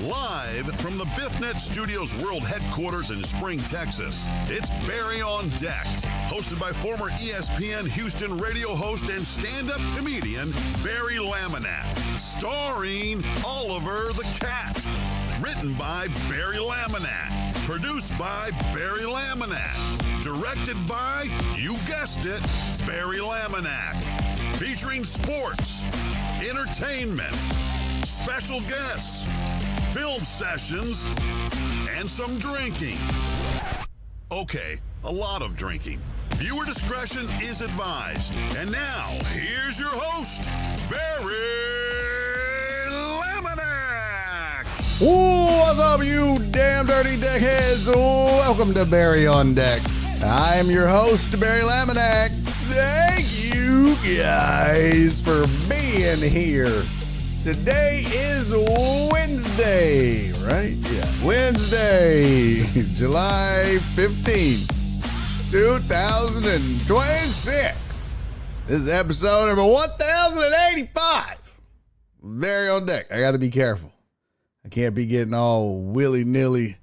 Live from the BiffNet Studios World Headquarters in Spring, Texas, it's Barry on Deck, hosted by former ESPN Houston radio host and stand-up comedian Barry Laminack, starring Oliver the Cat. Written by Barry Laminack, produced by Barry Laminack, directed by, you guessed it, Barry Laminack, featuring sports, entertainment, special guests, film sessions, and some drinking. Okay, a lot of drinking. Viewer discretion is advised. And now, here's your host, Barry Laminack. What's up, you damn dirty deckheads? Welcome to Barry on Deck. I am your host, Barry Laminack. Thank you guys for being here. Today is Wednesday, right? Yeah, Wednesday, July 15th, 2026. This is episode number 1085. Barry on Deck. I got to be careful. I can't be getting all willy-nilly,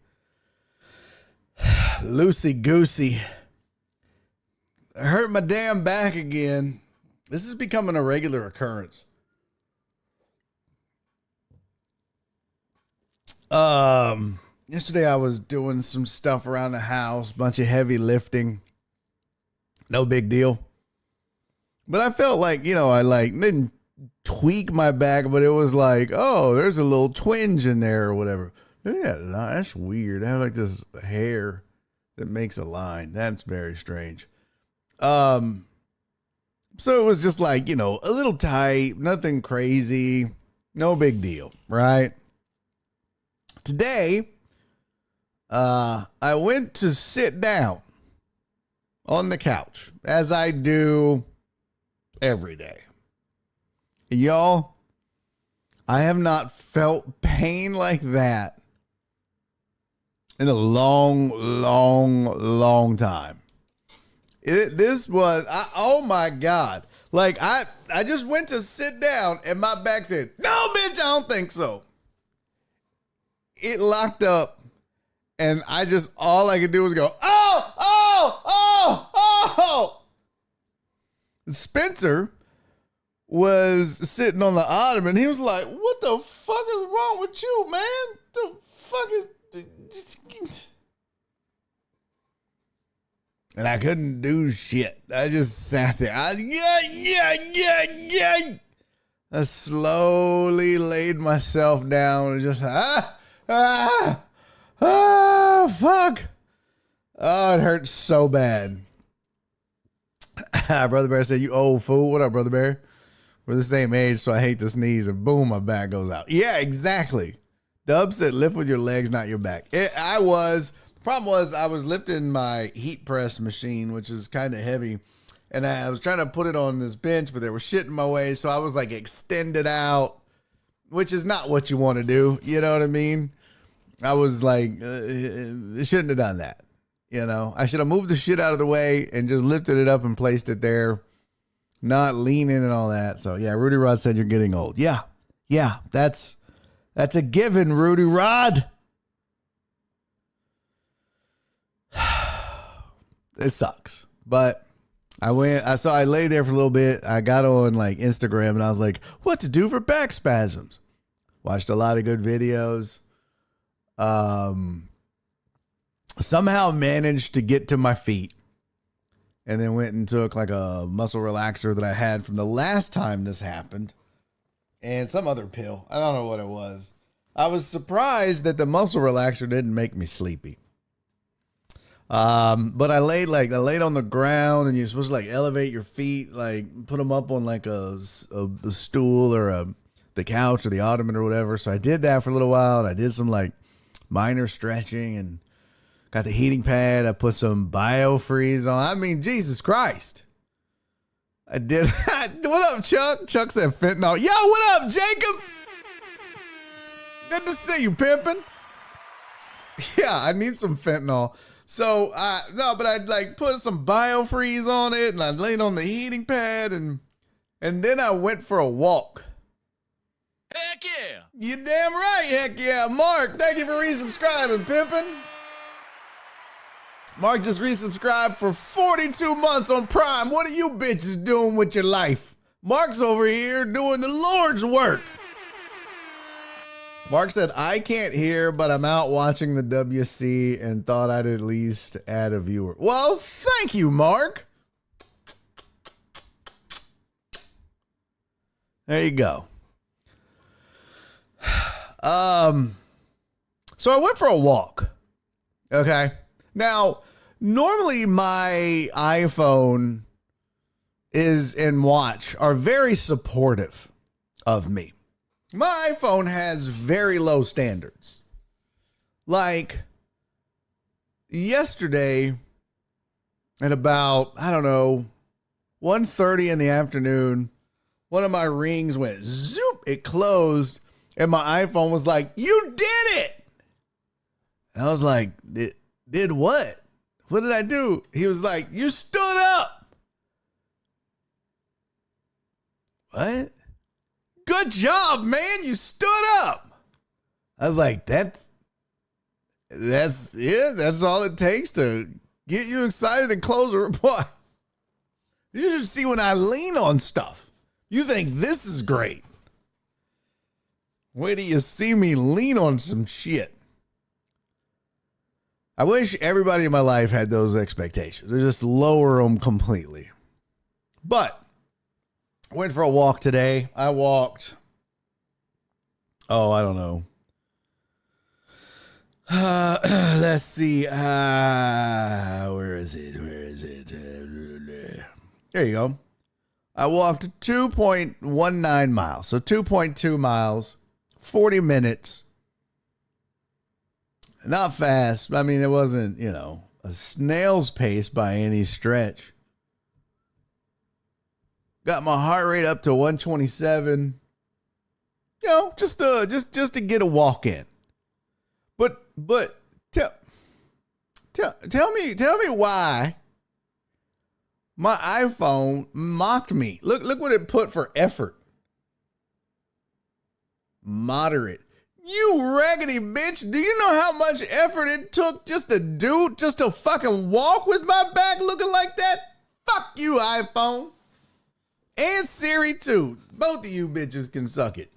loosey-goosey. I hurt my damn back again. This is becoming a regular occurrence. Yesterday I was doing some stuff around the house, bunch of heavy lifting. No big deal. But I felt like, I didn't tweak my back, but it was like, oh, there's a little twinge in there or whatever. Yeah, that's weird. I have like this hair that makes a line. That's very strange. So it was just like, a little tight, nothing crazy, no big deal, right? Today, I went to sit down on the couch, as I do every day. Y'all, I have not felt pain like that in a long, long, long time. This was, oh my God. Like, I just went to sit down and my back said, no, bitch, I don't think so. It locked up and all I could do was go, oh. Spencer was sitting on the ottoman. He was like, what the fuck is wrong with you, man? The fuck is... And I couldn't do shit. I just sat there. I slowly laid myself down and just, fuck. Oh, it hurts so bad. Brother Bear said, you old fool. What up, Brother Bear? We're the same age, so I hate to sneeze, and boom, my back goes out. Yeah, exactly. Dub said, lift with your legs, not your back. The problem was I was lifting my heat press machine, which is kind of heavy, and I was trying to put it on this bench, but there was shit in my way, so I was like extended out, which is not what you want to do. You know what I mean? I was like, I shouldn't have done that. I should have moved the shit out of the way and just lifted it up and placed it there, not leaning and all that. So yeah, Rudy Rod said you're getting old. Yeah, that's a given, Rudy Rod. It sucks, but I lay there for a little bit. I got on like Instagram and I was like, what to do for back spasms? Watched a lot of good videos. Somehow managed to get to my feet and then went and took like a muscle relaxer that I had from the last time this happened and some other pill. I don't know what it was. I was surprised that the muscle relaxer didn't make me sleepy. But I laid on the ground, and you're supposed to like elevate your feet, like put them up on like a stool or the couch or the ottoman or whatever. So I did that for a little while, and I did some like minor stretching and got the heating pad. I put some BioFreeze on. I mean, Jesus Christ. I did. What up, Chuck? Chuck said fentanyl. Yo, what up, Jacob? Good to see you, pimpin'. Yeah, I need some fentanyl. So, but I'd like put some BioFreeze on it and I laid on the heating pad and then I went for a walk. Heck yeah. You damn right, heck yeah. Mark, thank you for resubscribing, pimpin'. Mark just resubscribed for 42 months on Prime. What are you bitches doing with your life? Mark's over here doing the Lord's work. Mark said, I can't hear, but I'm out watching the WC and thought I'd at least add a viewer. Well, thank you, Mark. There you go. So I went for a walk. Okay. Now, normally my iPhone and watch are very supportive of me. My iPhone has very low standards. Like yesterday at about, 1:30 in the afternoon, one of my rings went zoop, it closed, and my iPhone was like, "You did it." And I was like, did what? What did I do? He was like, "You stood up." What? Good job, man. You stood up. I was like, that's it. That's all it takes to get you excited and close a report. You should see when I lean on stuff. You think this is great. Wait till you see me lean on some shit. I wish everybody in my life had those expectations. They just lower them completely. But I went for a walk today. I walked, I don't know. Let's see. Where is it? There you go. I walked 2.19 miles. So 2.2 miles, 40 minutes. Not fast. I mean, it wasn't, a snail's pace by any stretch. Got my heart rate up to 127. Just to get a walk in. But tell me why my iPhone mocked me. Look what it put for effort. Moderate. You raggedy bitch. Do you know how much effort it took just to fucking walk with my back looking like that? Fuck you, iPhone. And Siri too. Both of you bitches can suck it.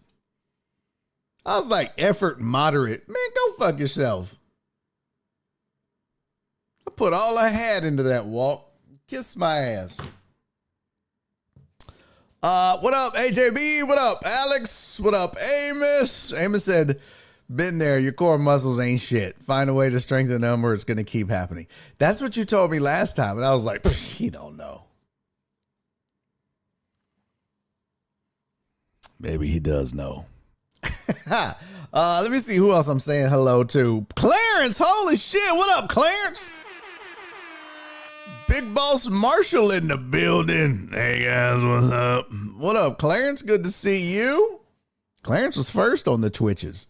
I was like, effort moderate. Man, go fuck yourself. I put all I had into that walk. Kiss my ass. What up, AJB? What up, Alex? What up, Amos? Amos said, been there. Your core muscles ain't shit. Find a way to strengthen them or it's going to keep happening. That's what you told me last time. And I was like, you don't know. Maybe he does know. Let me see who else I'm saying hello to. Clarence, holy shit. What up, Clarence? Big Boss Marshall in the building. Hey guys, what's up? What up, Clarence? Good to see you. Clarence was first on the Twitches.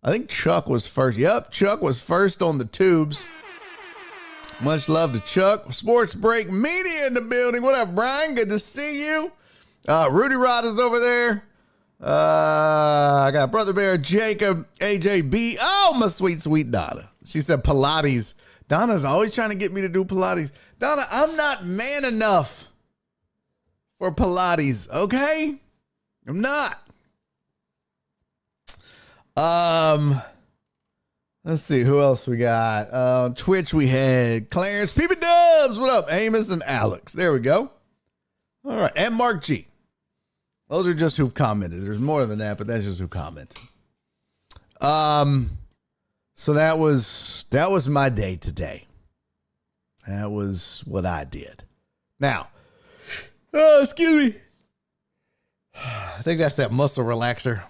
I think Chuck was first. Yep, Chuck was first on the tubes. Much love to Chuck. Sports Break Media in the building. What up, Brian? Good to see you. Rudy Rod is over there. I got Brother Bear, Jacob, AJB. Oh, my sweet, sweet Donna. She said Pilates. Donna's always trying to get me to do Pilates. Donna, I'm not man enough for Pilates, okay? I'm not. Let's see who else we got. Twitch we had Clarence, Peepy Dubs. What up? Amos and Alex. There we go. All right, and Mark G. Those are just who've commented. There's more than that, but that's just who commented. So that was my day today. That was what I did. Now, excuse me. I think that's that muscle relaxer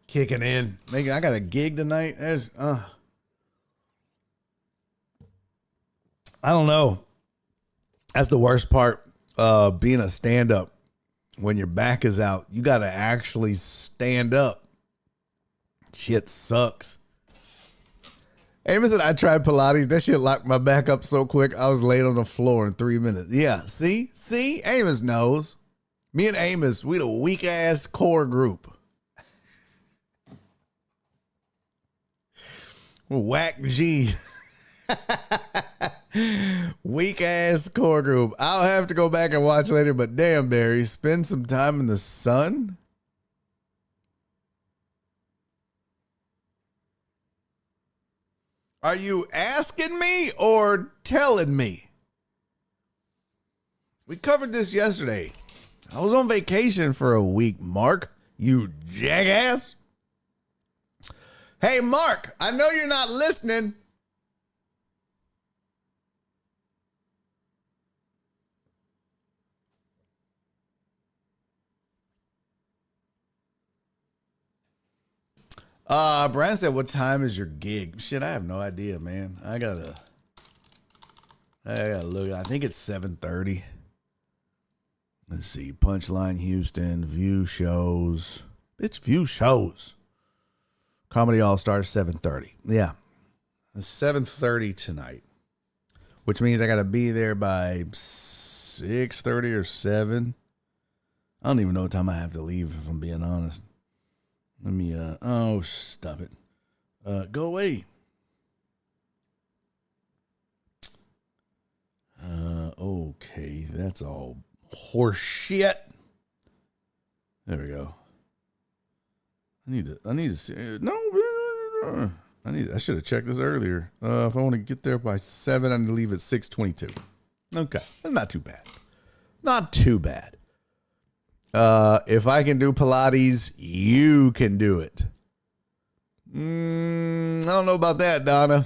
kicking in. Maybe I got a gig tonight. I don't know. That's the worst part of being a stand-up. When your back is out, you got to actually stand up. Shit sucks. Amos said, I tried Pilates. That shit locked my back up so quick, I was laid on the floor in 3 minutes. Yeah, see? Amos knows. Me and Amos, we the weak-ass core group. Whack G. Weak ass core group. I'll have to go back and watch later, but damn, Barry, spend some time in the sun? Are you asking me or telling me? We covered this yesterday. I was on vacation for a week, Mark. You jackass. Hey, Mark, I know you're not listening. Brian said, what time is your gig? Shit, I have no idea, man. I gotta look. I think it's 7:30. Let's see. Punchline Houston, View shows. Bitch, View shows. Comedy All-Star 7:30. Yeah. It's 7:30 tonight. Which means I gotta be there by 6:30 or 7. I don't even know what time I have to leave, if I'm being honest. Let me, oh, stop it. Go away. Okay, that's all horse shit. There we go. I need to see, I should have checked this earlier. If I want to get there by 7, I need to leave at 6:22. Okay, that's not too bad. Not too bad. If I can do Pilates, you can do it. I don't know about that, Donna.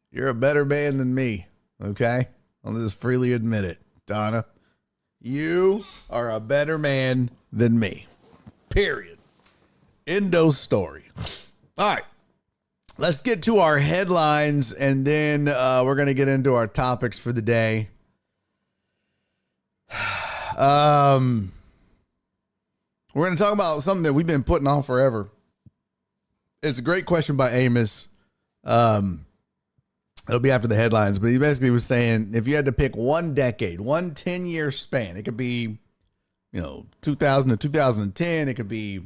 You're a better man than me. Okay? I'll just freely admit it, Donna. You are a better man than me. Period. Endo story. All right. Let's get to our headlines, and then we're going to get into our topics for the day. We're going to talk about something that we've been putting on forever. It's a great question by Amos. It'll be after the headlines, but he basically was saying if you had to pick one decade, one 10-year span, it could be, 2000 to 2010. It could be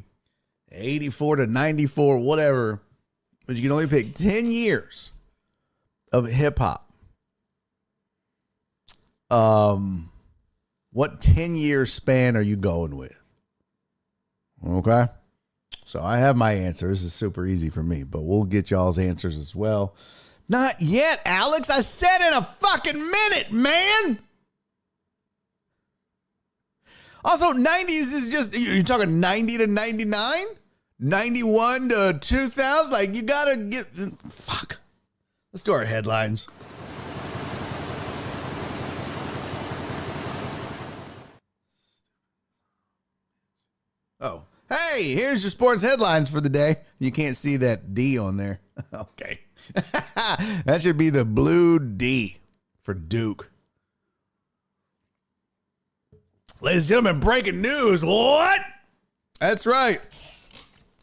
84 to 94, whatever. But you can only pick 10 years of hip hop. What 10-year span are you going with? Okay. So I have my answer. This is super easy for me, but we'll get y'all's answers as well. Not yet, Alex. I said in a fucking minute, man. Also, 90s is just, you're talking 90 to 99? 91 to 2000? Like, you gotta get, fuck. Let's do our headlines. Oh. Hey, here's your sports headlines for the day. You can't see that D on there. Okay. That should be the blue D for Duke. Ladies and gentlemen, breaking news. What? That's right.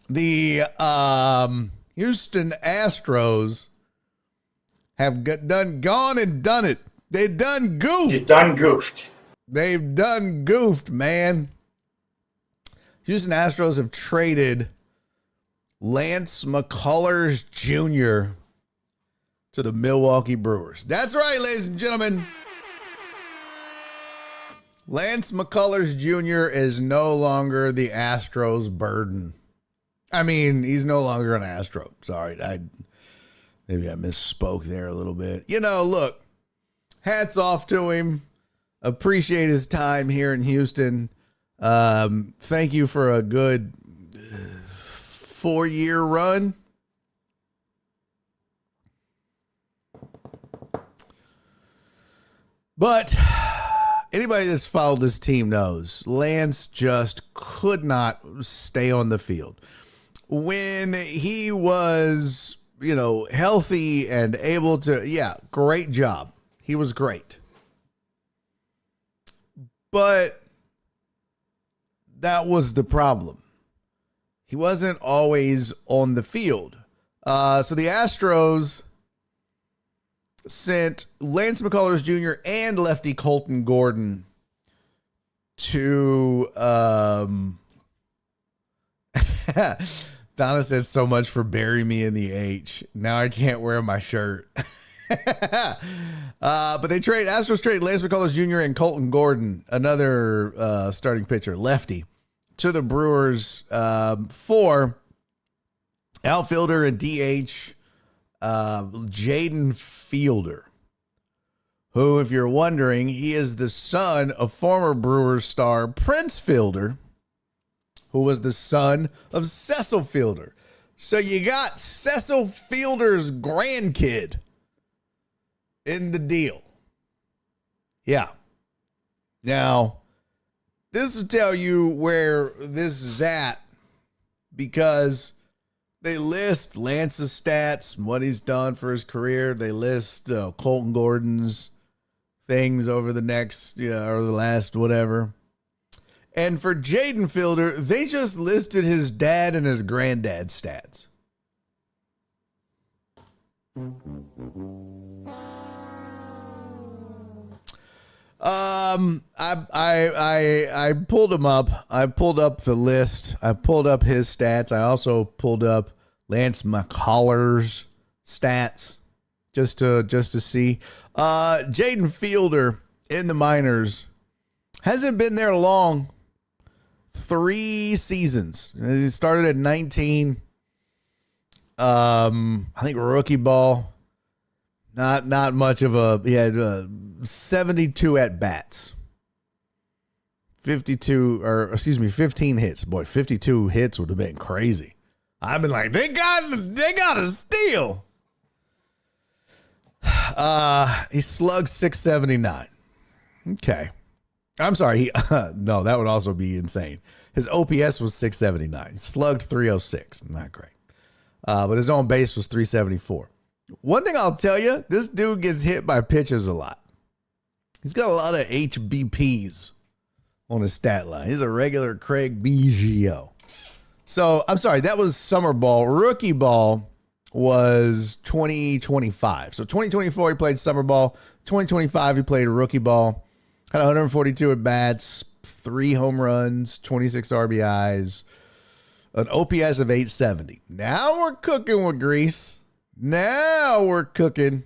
The Houston Astros have gone and done it. They've done goofed. You done goofed. They've done goofed, man. Houston Astros have traded Lance McCullers Jr. to the Milwaukee Brewers. That's right, ladies and gentlemen. Lance McCullers Jr. is no longer the Astros' burden. I mean, he's no longer an Astro. Sorry, maybe I misspoke there a little bit. Look, hats off to him. Appreciate his time here in Houston. Thank you for a good 4-year run. But anybody that's followed this team knows Lance just could not stay on the field. When he was, healthy and able to, great job. He was great. But that was the problem. He wasn't always on the field. So the Astros sent Lance McCullers Jr. and lefty Colton Gordon to Donna said so much for bury me in the H. Now I can't wear my shirt. But they trade Astros trade Lance McCullers Jr. and Colton Gordon, another starting pitcher, lefty, to the Brewers for outfielder and DH Jaden Fielder, who, if you're wondering, he is the son of former Brewers star Prince Fielder, who was the son of Cecil Fielder. So you got Cecil Fielder's grandkid in the deal. Yeah. Now, this will tell you where this is at, because they list Lance's stats, what he's done for his career. They list Colton Gordon's things over the next, or the last whatever. And for Jaden Fielder, they just listed his dad and his granddad's stats. I pulled him up. I pulled up the list. I pulled up his stats. I also pulled up Lance McCullers' stats just to see. Jaden Fielder in the minors hasn't been there long. 3 seasons. He started at 19. I think rookie ball. Not much of a. He had 72 at bats. 15 hits. Boy, 52 hits would have been crazy. I've been like, they got a steal. He slugged 679. Okay. I'm sorry. No, that would also be insane. His OPS was 679. Slugged 306. Not great. But his own base was 374. One thing I'll tell you, this dude gets hit by pitches a lot. He's got a lot of HBPs on his stat line. He's a regular Craig Biggio. So, I'm sorry, that was summer ball. Rookie ball was 2025. So, 2024, he played summer ball. 2025, he played rookie ball. Had 142 at bats, 3 home runs, 26 RBIs, an OPS of 870. Now we're cooking with grease. Now we're cooking.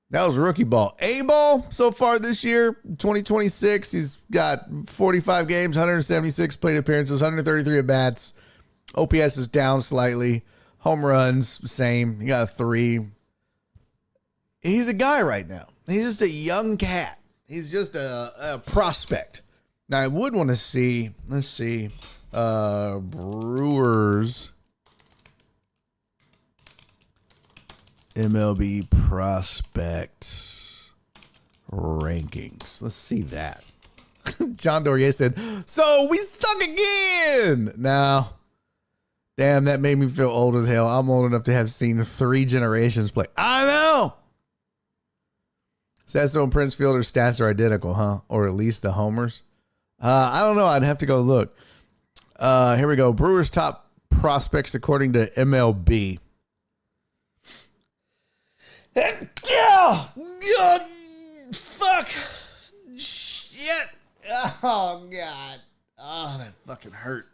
That was rookie ball. A-ball so far this year, 2026. He's got 45 games, 176 plate appearances, 133 at bats. OPS is down slightly. Home runs, same. He got 3. He's a guy right now. He's just a young cat. He's just a prospect. Now, I would want to see, let's see, Brewers MLB prospect rankings. Let's see that. John Dorier said, so we suck again. Now, damn, that made me feel old as hell. I'm old enough to have seen 3 generations play. I know. Cecil and Prince Fielder's stats are identical, huh? Or at least the homers. I don't know. I'd have to go look. Here we go. Brewers top prospects according to MLB. God, fuck. Shit. Oh, God. Oh, that fucking hurt.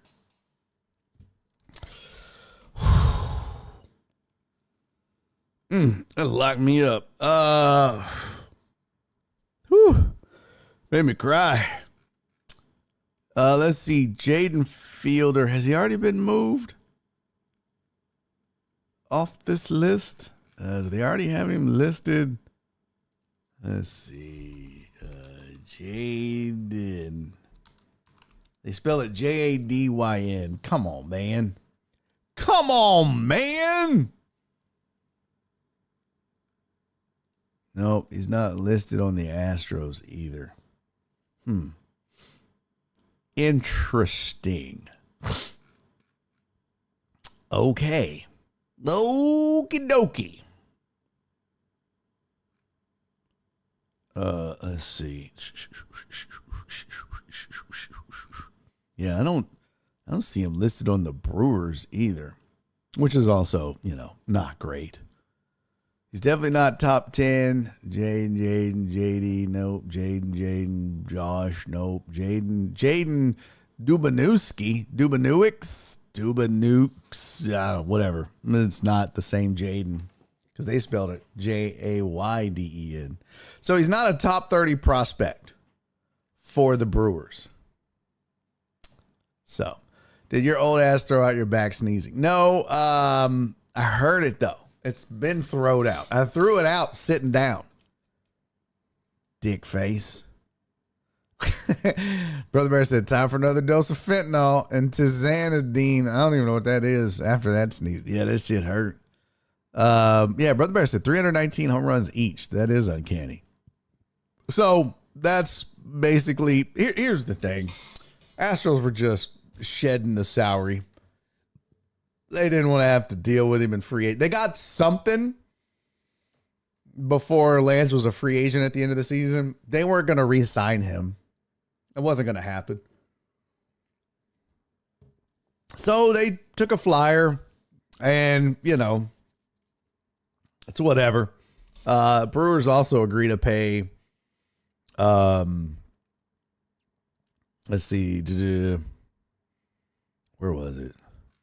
That locked me up. Whew. Made me cry. Let's see. Jaden Fielder. Has he already been moved off this list? Do they already have him listed? Let's see. Jaden. They spell it Jadyn. Come on, man. Come on, man. Nope, he's not listed on the Astros either. Interesting. Okay. Okie dokie. Let's see. Yeah, I don't see him listed on the Brewers either, which is also, not great. He's definitely not top 10. Jaden, JD, nope. Jaden, Josh, nope. Jaden Dubanowski, Duba Nukes, whatever. It's not the same Jaden because they spelled it Jayden. So he's not a top 30 prospect for the Brewers. So, did your old ass throw out your back sneezing? No, I heard it though. It's been thrown out. I threw it out sitting down. Dick face. Brother Bear said, time for another dose of fentanyl and tizanidine. I don't even know what that is after that sneeze. Yeah, that shit hurt. Yeah, Brother Bear said 319 home runs each. That is uncanny. So that's basically, here's the thing. Astros were just shedding the salary. They didn't want to have to deal with him in free agent. They got something before Lance was a free agent at the end of the season. They weren't going to re-sign him. It wasn't going to happen. So they took a flyer and, you know, it's whatever. Brewers also agree to pay, let's see, where was it?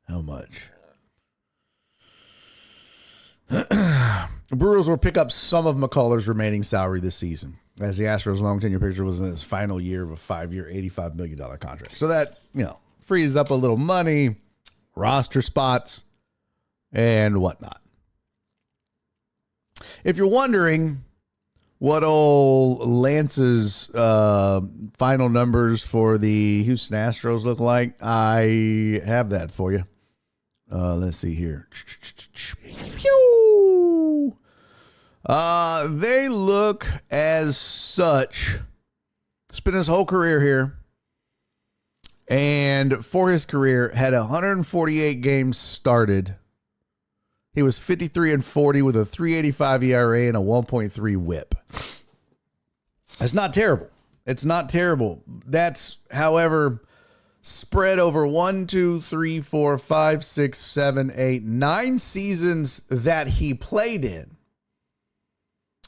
How much? Brewers will pick up some of McCullers' remaining salary this season, as the Astros' long tenure pitcher was in his final year of a 5-year, $85 million contract. So that, you know, frees up a little money, roster spots, and whatnot. If you're wondering what old Lance's final numbers for the Houston Astros look like, I have that for you. Let's see here. Pew! They look as such. Spent his whole career here. And for his career, had 148 games started. He was 53-40 with a 3.85 ERA and a 1.3 WHIP. That's not terrible. It's not terrible. That's, however, spread over 1, 2, 3, 4, 5, 6, 7, 8, 9 seasons that he played in.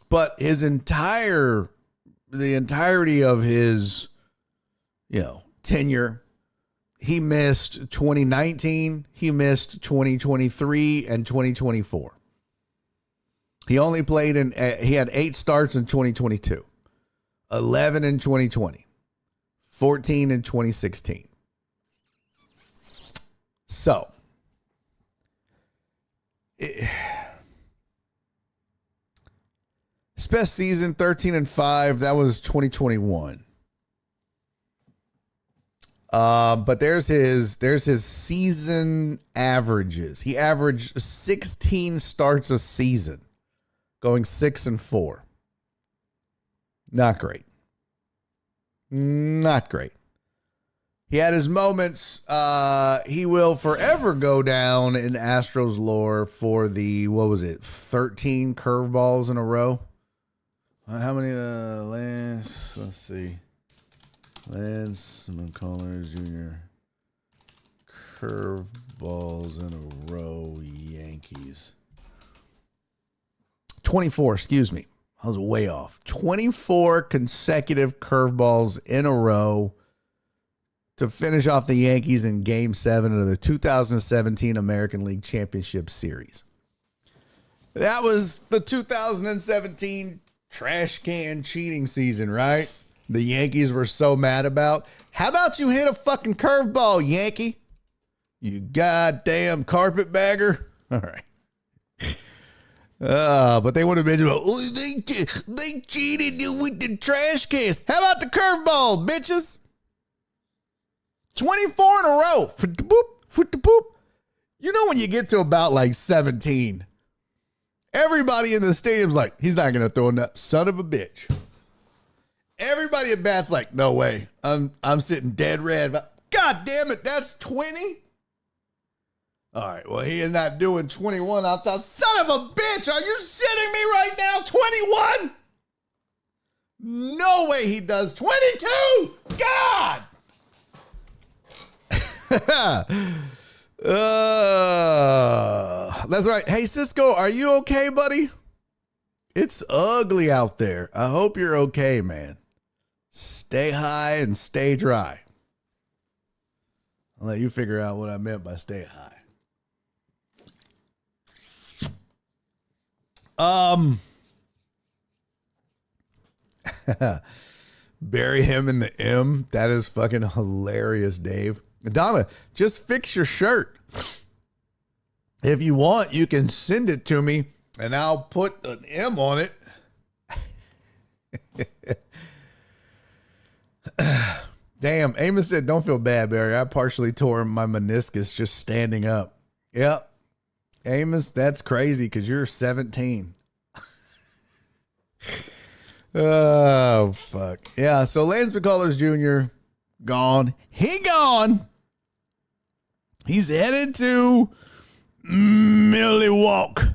But the entirety of his, tenure, he missed 2019, he missed 2023 and 2024. He only played he had 8 starts in 2022, 11 in 2020, 14 in 2016. So, his best season, 13-5, that was 2021. But there's his season averages. He averaged 16 starts a season, going 6-4. Not great. Not great. He had his moments. He will forever go down in Astros lore for the, 13 curveballs in a row. How many, Lance? Let's see. Lance McCullers Jr. Curveballs in a row, Yankees. 24, excuse me. I was way off. 24 consecutive curveballs in a row to finish off the Yankees in Game 7 of the 2017 American League Championship Series. That was the 2017 trash can cheating season, right? The Yankees were so mad about. How about you hit a fucking curveball, Yankee? You goddamn carpetbagger. All right. But they would have been like, oh, they cheated with the trash cans. How about the curveball, bitches? 24 in a row. Boop. You know when you get to about like 17, everybody in the stadium's like, he's not going to throw in that son of a bitch. Everybody at bat's like, no way. I'm sitting dead red. God damn it, that's 20? All right, well, he is not doing 21. I thought, son of a bitch, are you shitting me right now? 21? No way he does 22. God. That's right. Hey, Cisco, are you okay, buddy? It's ugly out there. I hope you're okay, man. Stay high and stay dry. I'll let you figure out what I meant by stay high. Bury him in the M. That is fucking hilarious, Dave. Donna, just fix your shirt. If you want, you can send it to me and I'll put an M on it. Damn, Amos said, don't feel bad, Barry. I partially tore my meniscus just standing up. Yep. Amos, that's crazy because you're 17. Oh, fuck. Yeah, so Lance McCullers Jr. gone. He gone. He's headed to Milwaukee.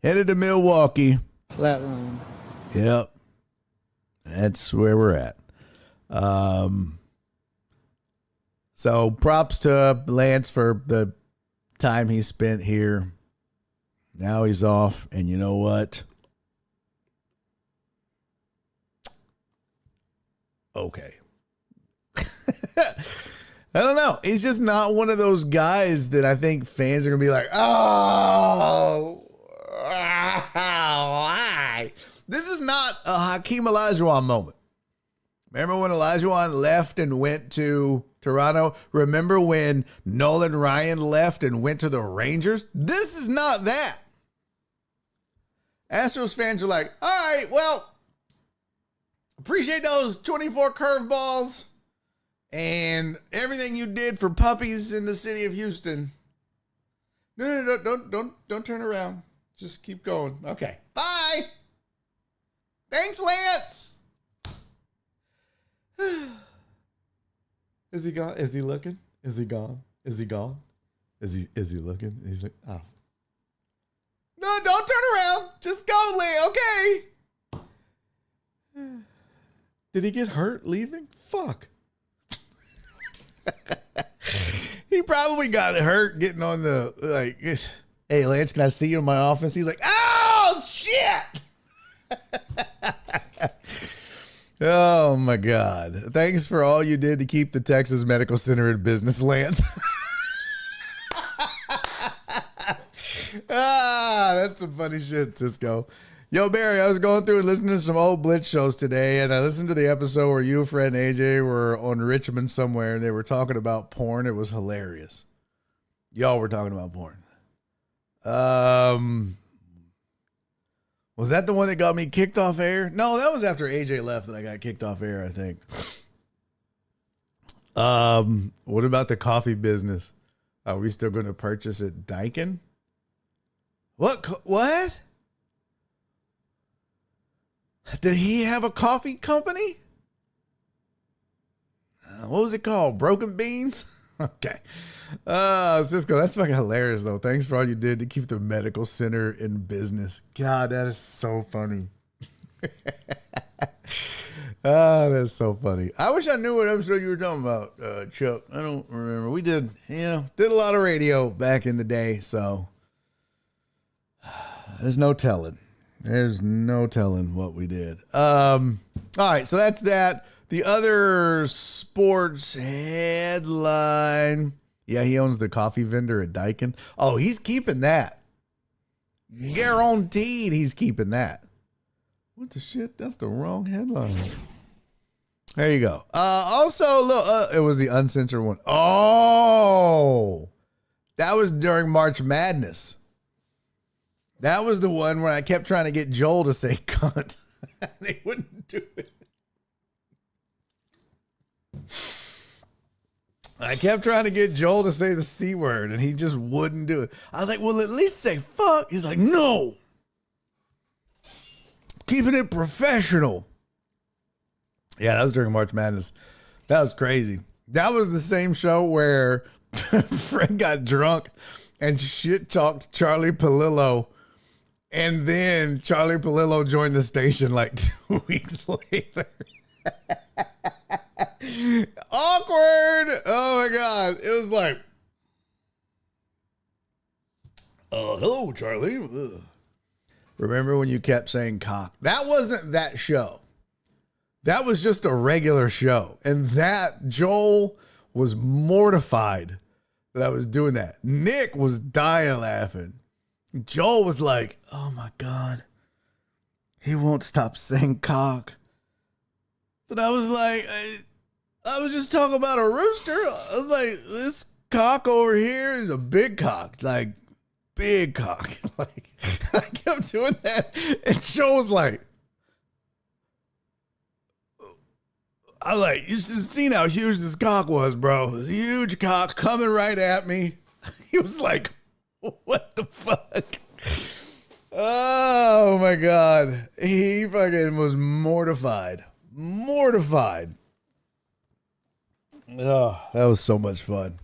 Headed to Milwaukee. Flatline. Yep. That's where we're at. So props to Lance for the time he spent here. Now he's off, and you know what? Okay. I don't know. He's just not one of those guys that I think fans are going to be like, oh, why? This is not a Hakeem Olajuwon moment. Remember when Olajuwon left and went to Toronto? Remember when Nolan Ryan left and went to the Rangers? This is not that. Astros fans are like, all right, well, appreciate those 24 curveballs and everything you did for puppies in the city of Houston. No, don't turn around. Just keep going. Okay, bye. Thanks, Lance. Is he gone? Is he looking? Is he gone? Is he gone? Is he looking? He's like, oh. No, don't turn around. Just go, Lee. Okay. Did he get hurt leaving? Fuck. He probably got hurt getting on the, like, hey, Lance, can I see you in my office? He's like, oh, shit. Oh, my God. Thanks for all you did to keep the Texas Medical Center in business, Lance. That's some funny shit, Cisco. Yo, Barry, I was going through and listening to some old Blitz shows today, and I listened to the episode where you, Fred, and AJ were on Richmond somewhere, and they were talking about porn. It was hilarious. Y'all were talking about porn. Was that the one that got me kicked off air? No, that was after AJ left that I got kicked off air, I think. What about the coffee business? Are we still going to purchase at Daikin? What? Did he have a coffee company? What was it called? Broken Beans? Okay. Cisco, that's fucking hilarious, though. Thanks for all you did to keep the medical center in business. God, that is so funny. That's so funny. I wish I knew what episode you were talking about, Chuck. I don't remember. We did a lot of radio back in the day, so there's no telling. There's no telling what we did. All right, so that's that. The other sports headline. Yeah, he owns the coffee vendor at Daikin. Oh, he's keeping that. Guaranteed he's keeping that. What the shit? That's the wrong headline. There you go. Also, look, it was the uncensored one. Oh, that was during March Madness. That was the one where I kept trying to get Joel to say cunt. They wouldn't do it. I kept trying to get Joel to say the C word, and he just wouldn't do it. I was like, well, at least say fuck. He's like, no. Keeping it professional. Yeah, that was during March Madness. That was crazy. That was the same show where Fred got drunk and shit talked Charlie Palillo. And then Charlie Palillo joined the station like 2 weeks later. Awkward. Oh my God. It was like, hello, Charlie. Ugh. Remember when you kept saying cock? That wasn't that show. That was just a regular show. And that Joel was mortified that I was doing that. Nick was dying laughing. Joel was like, oh my God, he won't stop saying cock. But I was like, I was just talking about a rooster. I was like, this cock over here is a big cock, like big cock. Like, I kept doing that. And Joel was like, I like, you should have seen how huge this cock was, bro. It was a huge cock coming right at me. He was like, what the fuck? Oh my God. He fucking was mortified. Mortified. Oh, that was so much fun.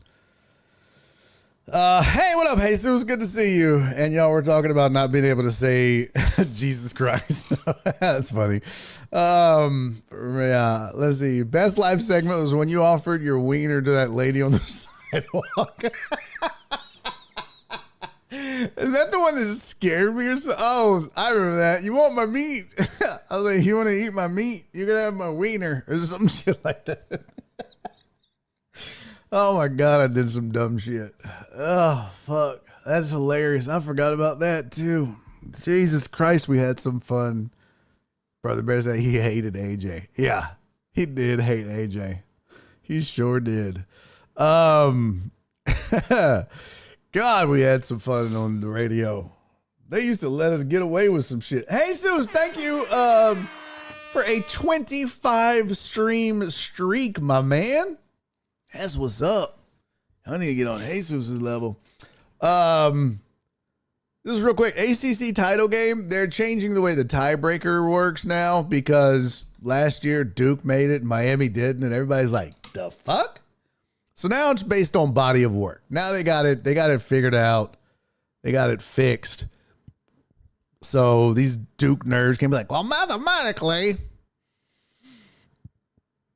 Hey, what up, Jesus? Good to see you. And y'all were talking about not being able to say Jesus Christ. That's funny. Yeah, let's see. Best live segment was when you offered your wiener to that lady on the sidewalk. Is that the one that scared me or something? Oh, I remember that. You want my meat? I was like, you want to eat my meat? You're going to have my wiener or some shit like that. Oh my God, I did some dumb shit. Oh, fuck. That's hilarious. I forgot about that too. Jesus Christ, we had some fun. Brother Bear said he hated AJ. Yeah, he did hate AJ. He sure did. God, we had some fun on the radio. They used to let us get away with some shit. Hey, Jesus, thank you for a 25 stream streak, my man. That's what's up. I need to get on Jesus' level. This is real quick. ACC title game. They're changing the way the tiebreaker works now because last year Duke made it, Miami didn't, and everybody's like, the fuck? So now it's based on body of work. Now they got it figured out. They got it fixed. So these Duke nerds can be like, well, mathematically.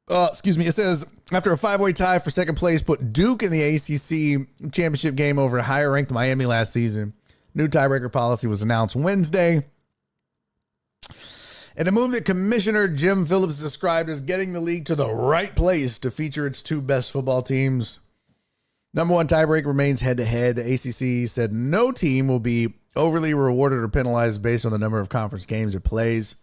Excuse me. It says, after a 5-way tie for second place, put Duke in the ACC championship game over higher ranked Miami last season. New tiebreaker policy was announced Wednesday. And a move that Commissioner Jim Phillips described as getting the league to the right place to feature its two best football teams. Number one tiebreak remains head-to-head. The ACC said no team will be overly rewarded or penalized based on the number of conference games it plays.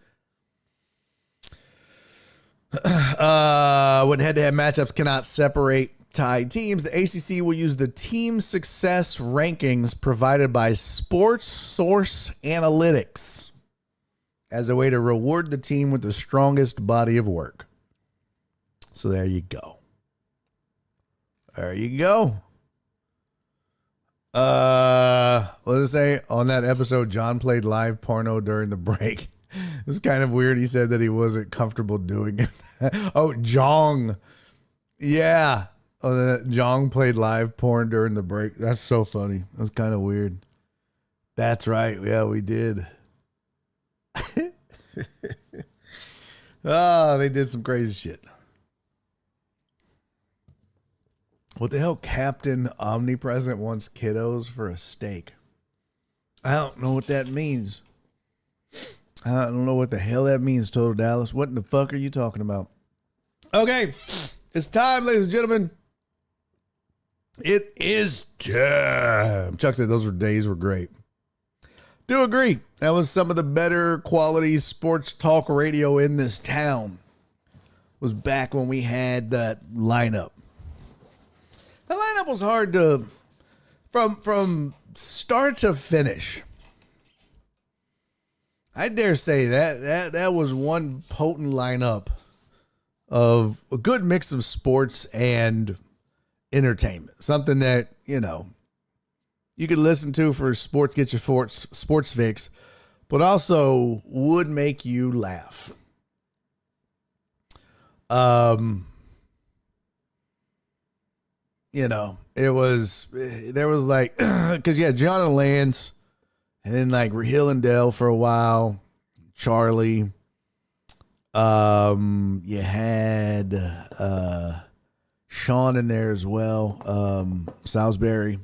When head-to-head matchups cannot separate tied teams, the ACC will use the team success rankings provided by Sports Source Analytics as a way to reward the team with the strongest body of work. So there you go. There you go. What did it say? On that episode, John played live porno during the break. It was kind of weird. He said that he wasn't comfortable doing it. Oh, Jong. Yeah. Oh, that Jong played live porn during the break. That's so funny. That was kind of weird. That's right. Yeah, we did. Oh, they did some crazy shit. What the hell? Captain Omnipresent wants kiddos for a steak. I don't know what that means. I don't know what the hell that means, Total Dallas. What in the fuck are you talking about? Okay, it's time, ladies and gentlemen. It is time. Chuck said those days were great. Do agree. That was some of the better quality sports talk radio in this town. Was back when we had that lineup. The lineup was hard to, from start to finish. I dare say that was one potent lineup of a good mix of sports and entertainment. Something that, you could listen to for sports, get your sports fix, but also would make you laugh. There was like, because you had John and Lance, and then like Hill and Dell for a while, Charlie. You had Sean in there as well, Salisbury.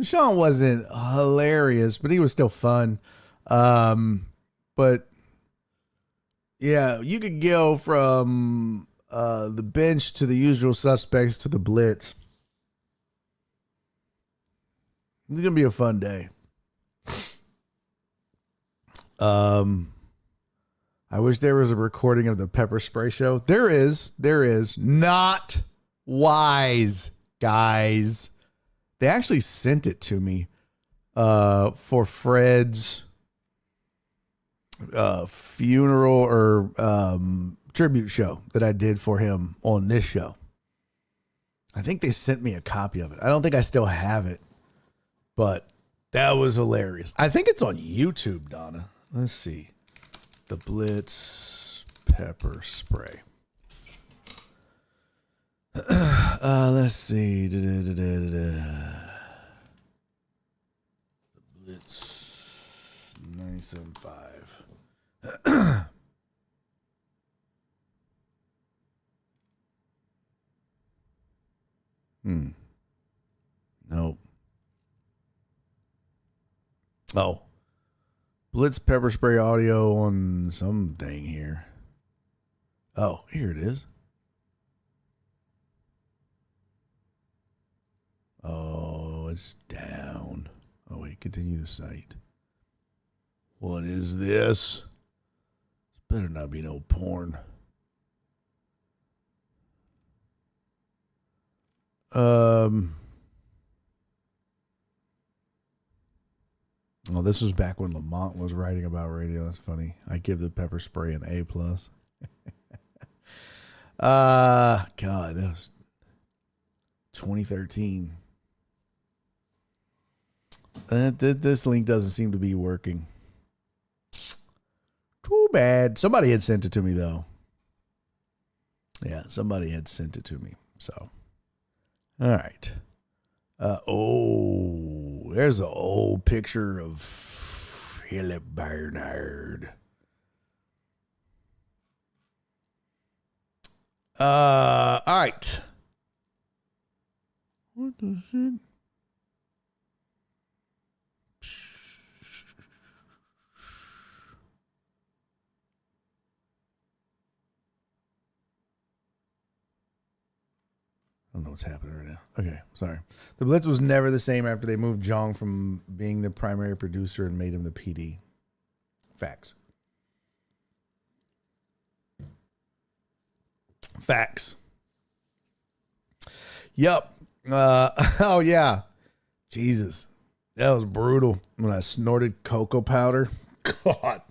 Sean wasn't hilarious, but he was still fun. But yeah, you could go from the bench to the usual suspects to the blitz. It's gonna be a fun day. I wish there was a recording of the pepper spray show. There is. Not wise, guys. They actually sent it to me for Fred's funeral or tribute show that I did for him on this show. I think they sent me a copy of it. I don't think I still have it, but that was hilarious. I think it's on YouTube, Donna. Let's see. The Blitz pepper spray. Let's see. The Blitz 97.5. Nope. Oh. Blitz pepper spray audio on something here. Oh, here it is. Oh, it's down. Oh, wait, continue to cite. What is this? This better not be no porn. Well, this was back when Lamont was writing about radio. That's funny. I give the pepper spray an A+. God, that was 2013. This link doesn't seem to be working. Too bad. Somebody had sent it to me, though. Yeah, somebody had sent it to me. So, all right. There's an old picture of Philip Bernard. All right. What the shit? I don't know what's happening right now. Okay, sorry. The Blitz was never the same after they moved Jong from being the primary producer and made him the PD. Facts. Yep. Oh, yeah. Jesus. That was brutal when I snorted cocoa powder. God.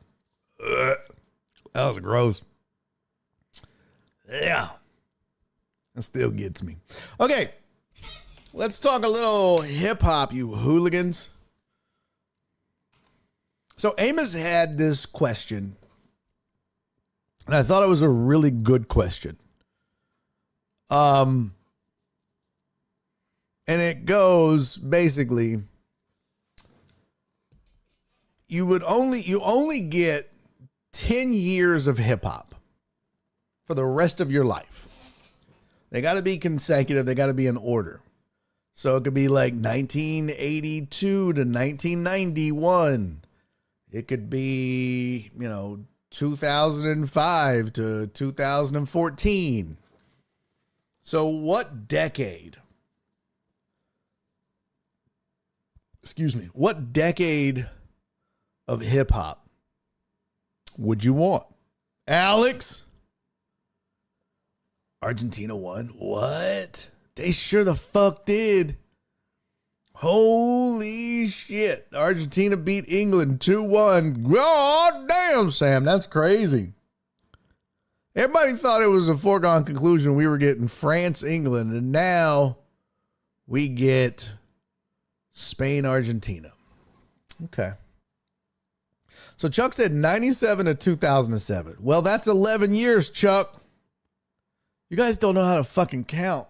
Ugh. That was gross. Yeah. That still gets me. Okay. Let's talk a little hip hop, you hooligans. So Amos had this question, and I thought it was a really good question. And it goes basically, you only get 10 years of hip hop for the rest of your life. They got to be consecutive. They got to be in order. So it could be like 1982 to 1991. It could be, 2005 to 2014. So what decade? What decade of hip hop would you want? Alex? Argentina won. What? They sure the fuck did. Holy shit. Argentina beat England 2-1. God damn, Sam. That's crazy. Everybody thought it was a foregone conclusion we were getting France, England, and now we get Spain, Argentina. Okay. So Chuck said 97 to 2007. Well, that's 11 years, Chuck. You guys don't know how to fucking count.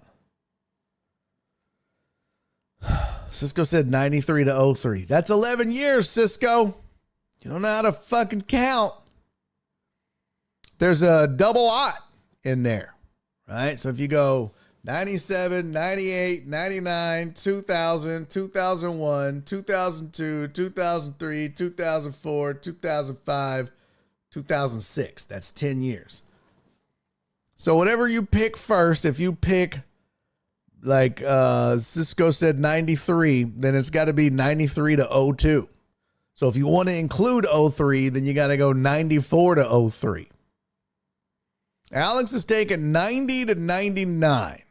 Cisco said 93 to 03. That's 11 years, Cisco. You don't know how to fucking count. There's a double aught in there, right? So if you go 97, 98, 99, 2000, 2001, 2002, 2003, 2004, 2005, 2006. That's 10 years. So whatever you pick first, if you pick like Cisco said 93, then it's got to be 93 to 02. So if you want to include 03, then you got to go 94 to 03. Alex is taking 90 to 99.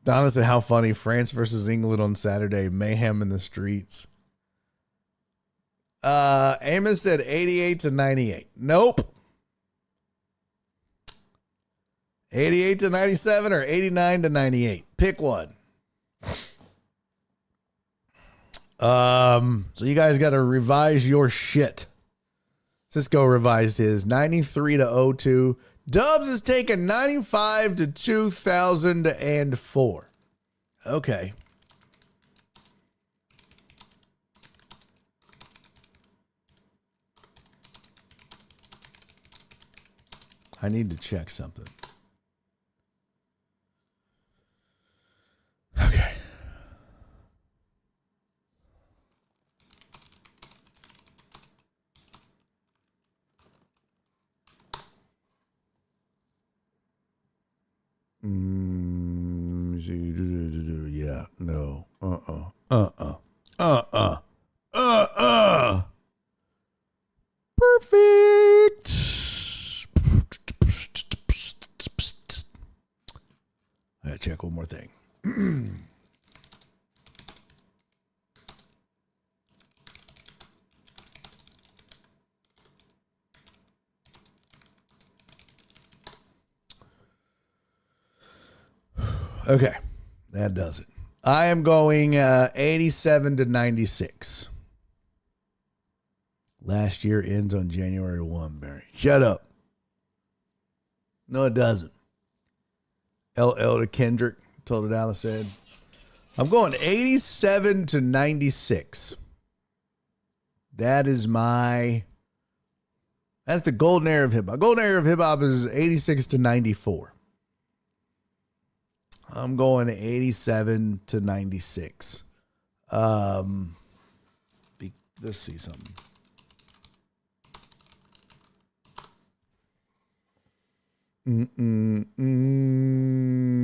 Donna said, how funny. France versus England on Saturday. Mayhem in the streets. Amos said 88 to 98. Nope. 88 to 97 or 89 to 98. Pick one. So you guys got to revise your shit. Cisco revised his 93 to 02. Dubs is taking 95 to 2004. Okay. I need to check something. Okay. Yeah, no. Perfect. I gotta check one more thing. Okay, that does it. I am going 87 to 96. Last year ends on January 1, Barry. Shut up. No, it doesn't. LL to Kendrick, told it Alice said. I'm going 87 to 96. That's the golden era of hip-hop. Golden era of hip-hop is 86 to 94. I'm going 87 to 96. Let's see something.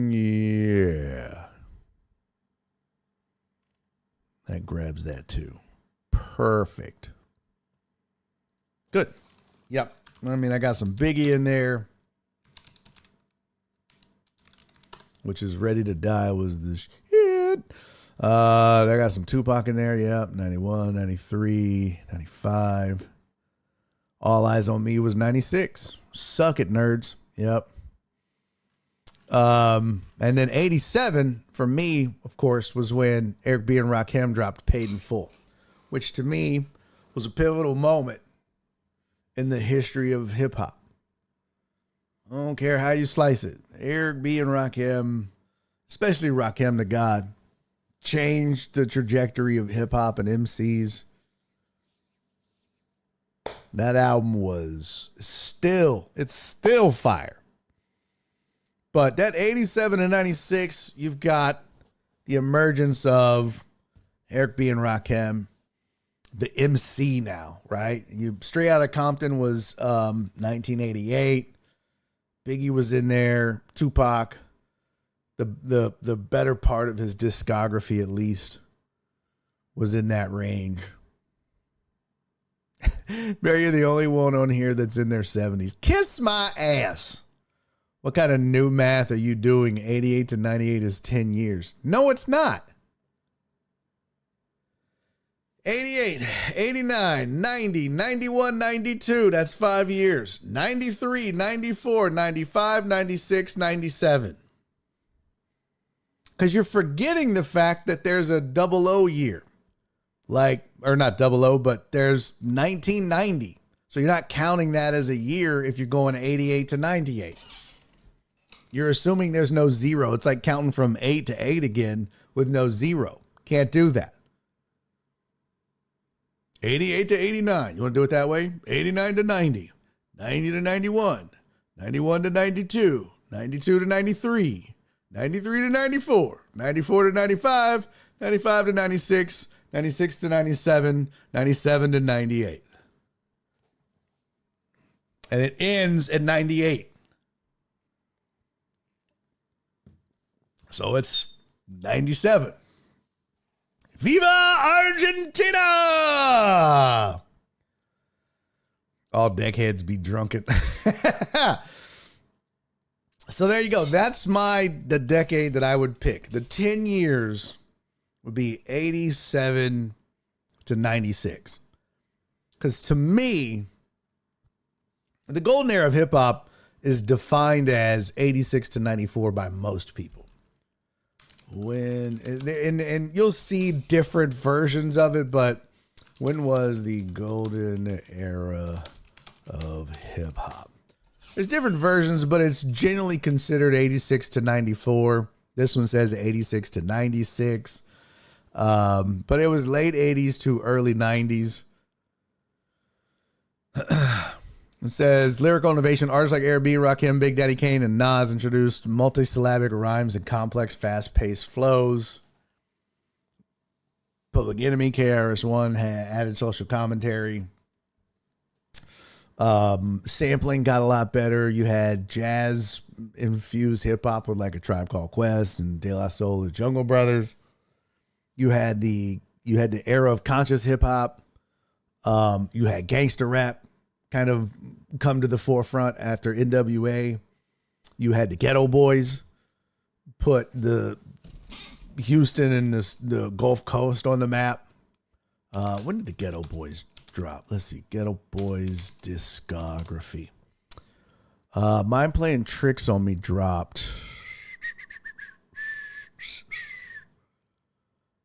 Yeah. That grabs that too. Perfect. Good. Yep. I mean, I got some Biggie in there. Which is Ready to Die was the shit. I got some Tupac in there. Yep. 91, 93, 95. All Eyes on Me was 96. Suck it, nerds. Yep. And then 87 for me, of course, was when Eric B. and Rakim dropped Paid in Full, which to me was a pivotal moment in the history of hip hop. I don't care how you slice it. Eric B. and Rakim, especially Rakim the God, changed the trajectory of hip hop and MCs. That album was it's still fire. But that 87 and 96, you've got the emergence of Eric B. and Rakim, the MC now, right? Straight Outta Compton was 1988. Biggie was in there. Tupac, the better part of his discography at least, was in that range. Barry, you're the only one on here that's in their 70s. Kiss my ass. What kind of new math are you doing? 88 to 98 is 10 years. No, it's not. 88, 89, 90, 91, 92. That's 5 years. 93, 94, 95, 96, 97. Because you're forgetting the fact that there's a 00 year. Or not 00, but there's 1990. So you're not counting that as a year if you're going 88 to 98. You're assuming there's no zero. It's like counting from 8 to 8 again with no zero. Can't do that. 88 to 89. You want to do it that way? 89 to 90. 90 to 91. 91 to 92. 92 to 93. 93 to 94. 94 to 95. 95 to 96. 96 to 97. 97 to 98. And it ends at 98. So it's 97. Viva Argentina! All deckheads be drunken. So there you go. That's the decade that I would pick. The 10 years would be 87 to 96. Because to me, the golden era of hip hop is defined as 86 to 94 by most people. And you'll see different versions of it, but when was the golden era of hip hop? There's different versions, but it's generally considered 86 to 94. This one says 86 to 96. But it was late 80s to early 90s. It says lyrical innovation. Artists like Air B, Rakim, Big Daddy Kane, and Nas introduced multisyllabic rhymes and complex, fast-paced flows. Public Enemy, KRS-One had added social commentary. Sampling got a lot better. You had jazz-infused hip-hop with like A Tribe Called Quest and De La Soul, the Jungle Brothers. You had the era of conscious hip-hop. You had gangster rap kind of come to the forefront after NWA. You had the Ghetto Boys put the Houston and the Gulf Coast on the map. When did the Ghetto Boys drop? Let's see. Ghetto Boys discography. Mind Playing Tricks on Me dropped.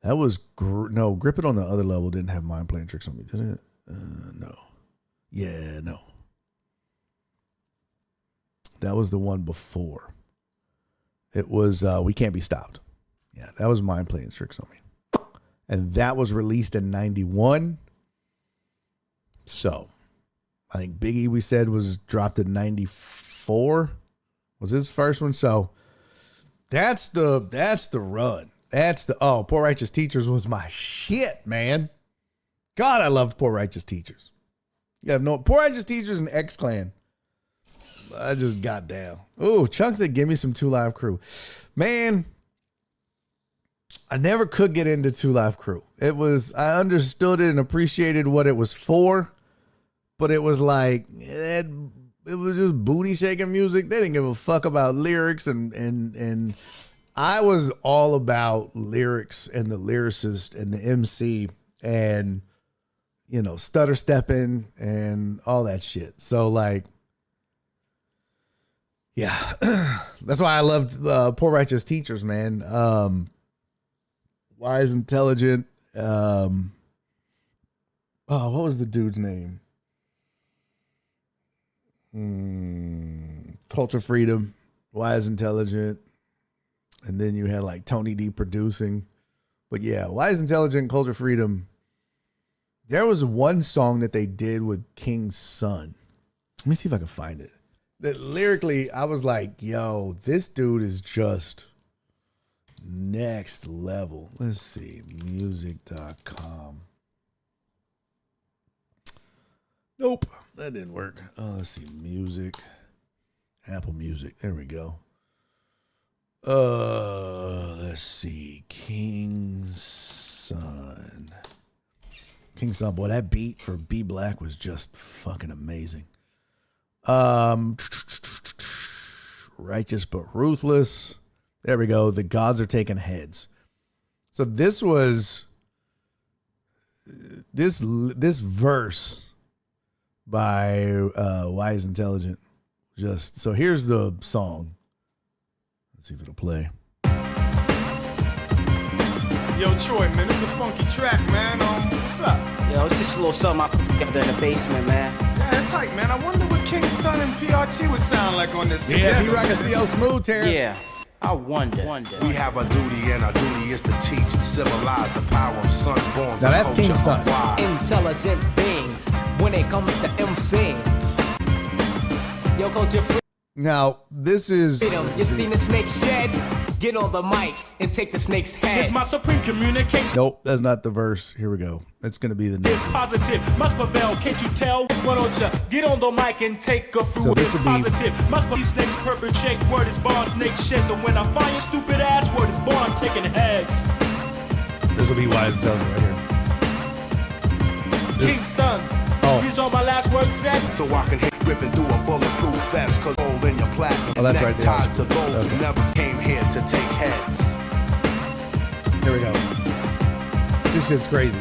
That was no, Grip It on the Other Level didn't have Mind Playing Tricks on Me, did it? No. Yeah, no. That was the one before. It was We Can't Be Stopped. Yeah, that was Mind Playing Tricks on Me. And that was released in 91. So, I think Biggie, we said, was dropped in 94. Was his first one. So, that's the run. Poor Righteous Teachers was my shit, man. God, I loved Poor Righteous Teachers. You have no Poor Righteous Teachers and X-Clan. I just got down. Ooh, Chunk said, give me some 2 Live Crew. Man, I never could get into 2 Live Crew. I understood it and appreciated what it was for, but it was like, it was just booty shaking music. They didn't give a fuck about lyrics, and I was all about lyrics and the lyricist and the MC and, stutter stepping and all that shit. So like, yeah, that's why I loved Poor Righteous Teachers, man. Wise, Intelligent. What was the dude's name? Culture Freedom, Wise, Intelligent. And then you had like Tony D producing. But yeah, Wise, Intelligent, Culture Freedom. There was one song that they did with King's Son. Let me see if I can find it. That lyrically, I was like, yo, this dude is just next level. Let's see. Music.com. Nope. That didn't work. Let's see. Music. Apple Music. There we go. Let's see. King's Son. King's Son. Boy, that beat for B Black was just fucking amazing. Righteous but Ruthless. There we go. The Gods Are Taking Heads. So this was this verse by Wise Intelligent. Just so here's the song. Let's see if it'll play. Yo, Troy, man, this is a funky track, man. What's up? Yo, it's just a little something I put together in the basement, man. Yeah, it's like, man, I wonder what King's Son and PRT would sound like on this. Yeah, P-Rock and CL Smooth, Terrence. Yeah, I wonder. We have a duty, and our duty is to teach and civilize the power of sunborn. Now that's King's Son. Intelligent beings when it comes to MCing. Yo, Culture Free. Now, this is... You see the snake shed? Get on the mic and take the snake's head. It's my supreme communication. Nope, that's not the verse. Here we go. It's going to be the It's next. positive, must prevail. Can't you tell? Why don't you get on the mic and take a through? So this It's would be- positive, must be snakes perpetrate. Word is born, snake sheds. And when I find your stupid ass, word is born, I'm taking heads. This will be Wise tells you right here. This- King Son, Oh. here's all my last words said. So I can hit ripping through a bulletproof vest. Cause all in your platinum Oh, that's right there. neckties to those Okay. who never came here to take heads. Here we go. This shit's crazy.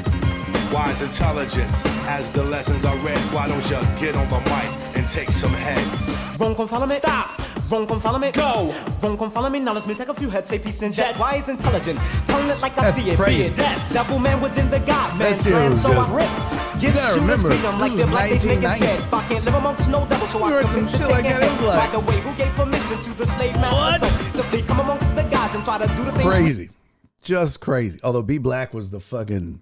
Wise intelligence, as the lessons are read, why don't you get on the mic and take some heads? Wrong, come follow me. Stop. Wrong, come follow me. Go. Wrong, come follow me. Now let's me take a few heads. Say peace and jet. Why is intelligent? Telling it like I That's see it. crazy. Be it death. Devil man within the God man. That shit Slam, was so just- I rip. Give gotta shooters remember, freedom like this they're was black. They making 1990. shit. I can't live amongst no devil, so You I heard come some to shit take like that, a it was hit. like- By the way, who gave permission to the slave master? So simply come amongst the gods and try to do the things. Crazy. Just crazy. Although Be Black was the fucking...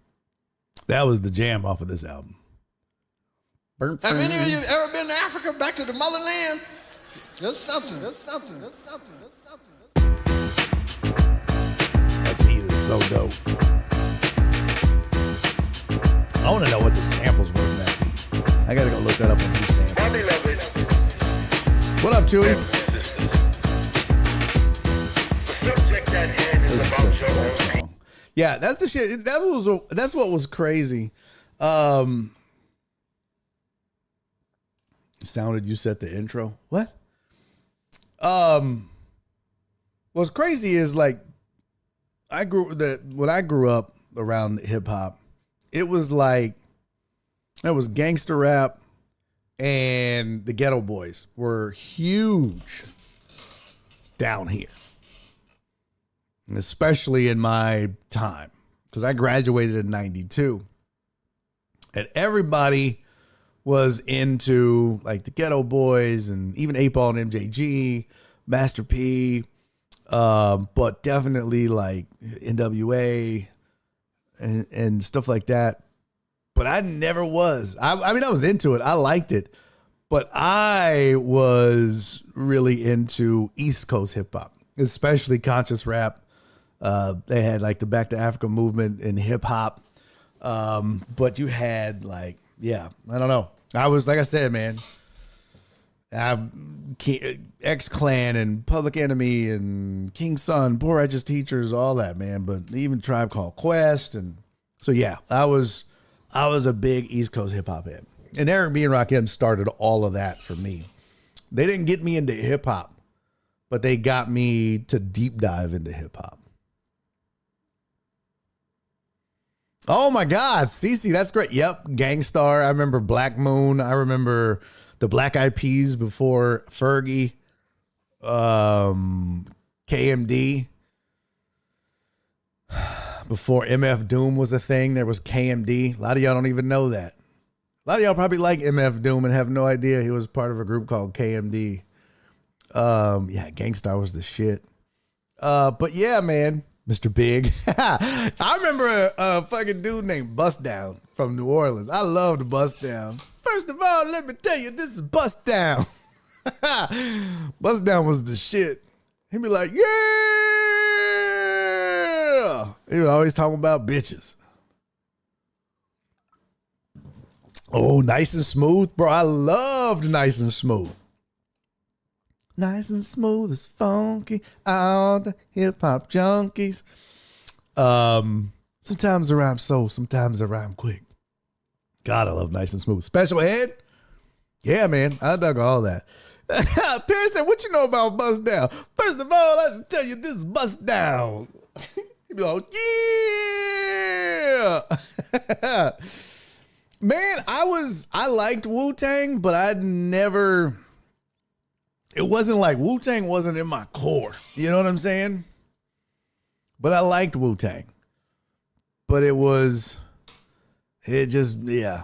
That was the jam off of this album. Have any of you ever been to Africa, back to the motherland? Just something. That beat is so dope. I want to know what the samples were in that beat. I gotta go look that up on new samples. What up, Chewy? This is such a dope song. Yeah, that's the shit. That's what was crazy. Sounded you set the intro. What? What's crazy is like when I grew up around hip hop, it was like it was gangster rap and the Ghetto Boys were huge down here. And especially in my time, because I graduated in 92. And everybody was into like the Ghetto Boys and even 8-Ball and MJG, Master P, but definitely like NWA and stuff like that. But I never was. I mean, I was into it. I liked it. But I was really into East Coast hip hop, especially conscious rap. They had like the Back to Africa movement in hip hop. But you had like, yeah, I don't know. I was, like I said, man, X-Clan and Public Enemy and King Son, Poor Righteous Teachers, all that, man. But even Tribe Called Quest. And so, yeah, I was a big East Coast hip hop head. And Eric B. and Rakim started all of that for me. They didn't get me into hip hop, but they got me to deep dive into hip hop. Oh my God, Cece, that's great. Yep, Gangstar. I remember Black Moon. I remember the Black Eyed Peas before Fergie. KMD. Before MF Doom was a thing, there was KMD. A lot of y'all don't even know that. A lot of y'all probably like MF Doom and have no idea he was part of a group called KMD. Yeah, Gangstar was the shit. But yeah, man. Mr. Big. I remember a fucking dude named Bust Down from New Orleans. I loved Bust Down. First of all, let me tell you, this is Bust Down. Bust Down was the shit. He'd be like, yeah. He was always talking about bitches. Oh, Nice and Smooth. Bro, I loved Nice and Smooth. Nice and smooth as funky, all the hip hop junkies. Sometimes I rhyme slow, sometimes I rhyme quick. God, I love Nice and Smooth. Special Ed? Yeah, man, I dug all that. Perry said, what you know about Bust Down? First of all, I should tell you this is Bust Down. He'd be like, yeah. Man, I liked Wu-Tang, but I'd never... It wasn't like Wu-Tang wasn't in my core. You know what I'm saying? But I liked Wu-Tang. But yeah.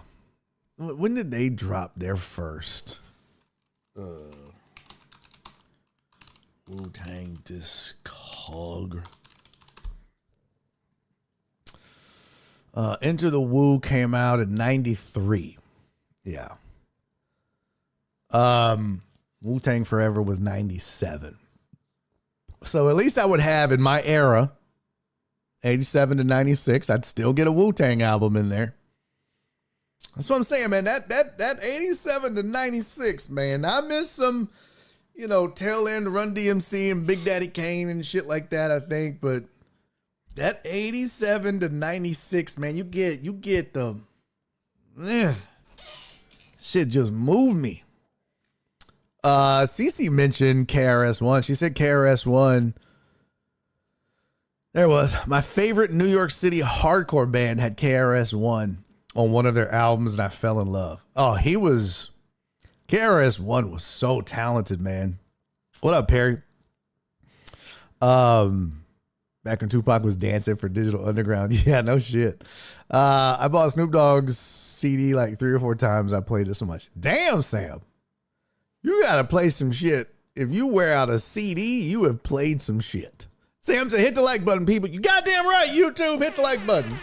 When did they drop their first? Wu-Tang Discog. Enter the Wu came out in 93. Yeah. Wu-Tang Forever was 97. So at least I would have in my era, 87 to 96, I'd still get a Wu-Tang album in there. That's what I'm saying, man. That 87 to 96, man. I miss some, tail end Run DMC and Big Daddy Kane and shit like that, I think. But that 87 to 96, man, you get the shit just moved me. Cece mentioned KRS-One. She said KRS-One. There it was. My favorite New York City hardcore band had KRS-One on one of their albums, and I fell in love. Oh, KRS-One was so talented, man. What up, Perry? Back when Tupac was dancing for Digital Underground. Yeah, no shit. I bought Snoop Dogg's CD like 3 or 4 times. I played it so much. Damn, Sam. You got to play some shit. If you wear out a CD, you have played some shit. Sam said, hit the like button, people. You goddamn right, YouTube. Hit the like button.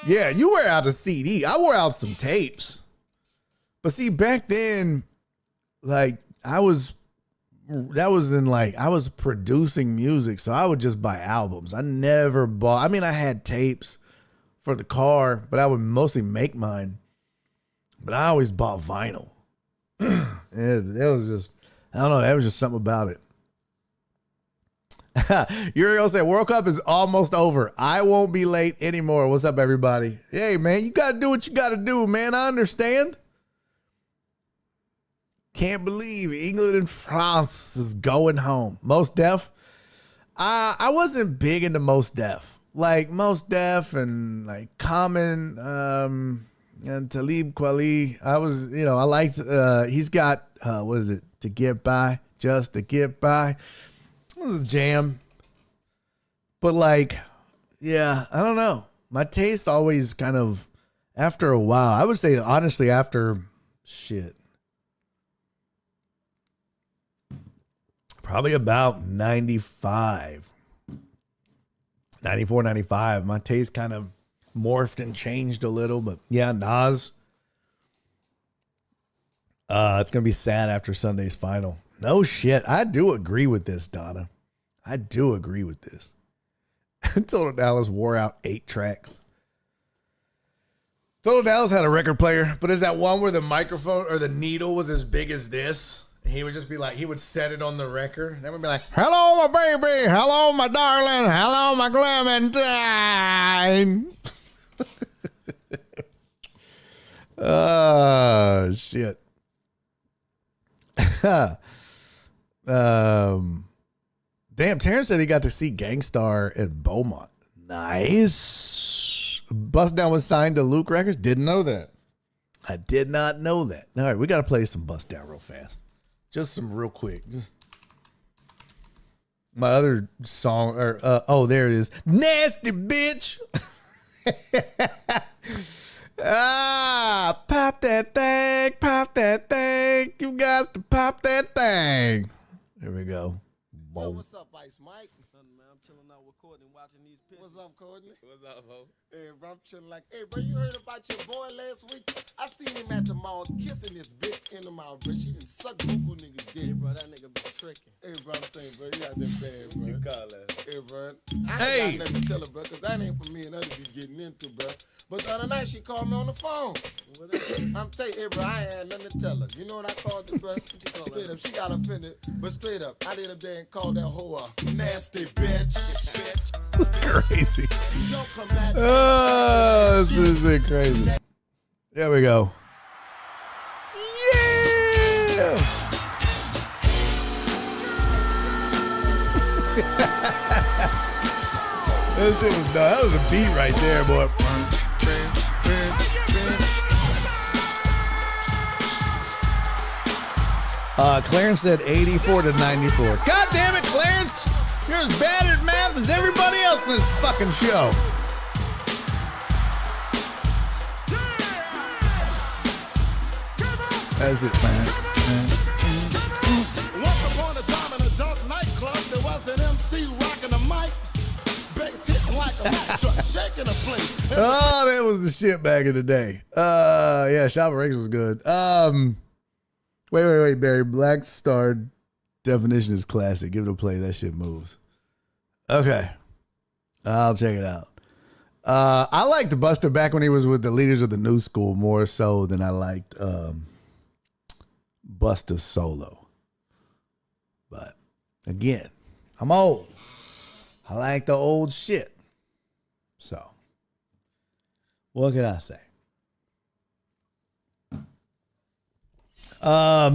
Yeah, you wear out a CD. I wore out some tapes. But see, back then, like, I was producing music, so I would just buy albums. I never bought, I had tapes for the car, but I would mostly make mine. But I always bought vinyl. It was just, I don't know, that was just something about it. Uriel said, World Cup is almost over. I won't be late anymore. What's up, everybody? Hey, man, you got to do what you got to do, man. I understand. Can't believe England and France is going home. Most Def. I wasn't big into Most Def. Like Most Def and like Common and Talib Kweli. I was, I liked, he's got, what is it? To Get By, Just to Get By. It was a jam. But like, yeah, I don't know. My taste always kind of, after a while, I would say honestly after probably about 94, 95, my taste kind of morphed and changed a little. But yeah, Nas. It's going to be sad after Sunday's final. No shit. I do agree with this, Donna. I do agree with this. Total Dallas wore out 8 tracks. Total Dallas had a record player, but is that one where the microphone or the needle was as big as this? He would just be like, he would set it on the record. And would be like, hello, my baby. Hello, my darling. Hello, my Clementine. Oh, shit. Damn, Terrence said he got to see Gangstar at Beaumont. Nice. Bust Down was signed to Luke Records. Didn't know that. I did not know that. All right, we got to play some Bust Down real fast. Just some real quick. Just my other song, or there it is. Nasty bitch. Pop that thing, pop that thing. You guys to pop that thing. There we go. Yo, what's up, Ice Mike? Nothing, man. I'm chilling out with Courtney watching these pictures. What's up, Courtney? What's up, ho? Hey, bro, I'm chilling like, hey, bro, you heard about your boy last week? I seen him at the mall kissing this bitch in the mouth, bro. She done suck Google nigga dick. Hey, bro, that nigga be tricking. Hey, bro, I'm saying, bro, you out there bad, bro. You call that? Hey, bro, I ain't got nothing to tell her, bro, because that ain't for me and her to be getting into, bro. But the other night, she called me on the phone. I'm telling you, hey, bro, I ain't had nothing to tell her. You know what I called her, bro? Straight up, she got offended, but straight up, I laid up there and called that hoe a nasty bitch. Crazy. Don't come back. Oh, this is crazy. There we go. Yeah. That shit was done. That was a beat right there, boy. Clarence said 84 to 94. God damn it, Clarence! You're as bad at math as everybody else in this fucking show. That's it, man. Once upon a time in a dark nightclub, there was an MC rocking a mic, bass hitting like a Mack truck, shaking a place. Oh, that was the shit back in the day. Yeah, Shabba Ranks was good. Wait, Barry. Black Star definition is classic. Give it a play. That shit moves. Okay. I'll check it out. I liked Buster back when he was with the leaders of the new school more so than I liked Buster solo. But again, I'm old. I like the old shit. So, what can I say? I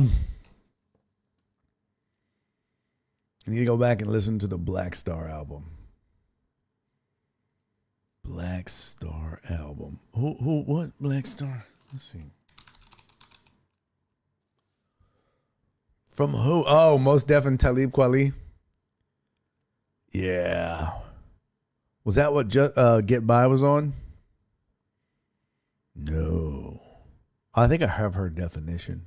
need to go back and listen to the Black Star album. Black Star album. What? Black Star? Let's see. From who? Oh, Most Def and Talib Kweli. Yeah. Was that what Get By was on? No. I think I have heard Definition.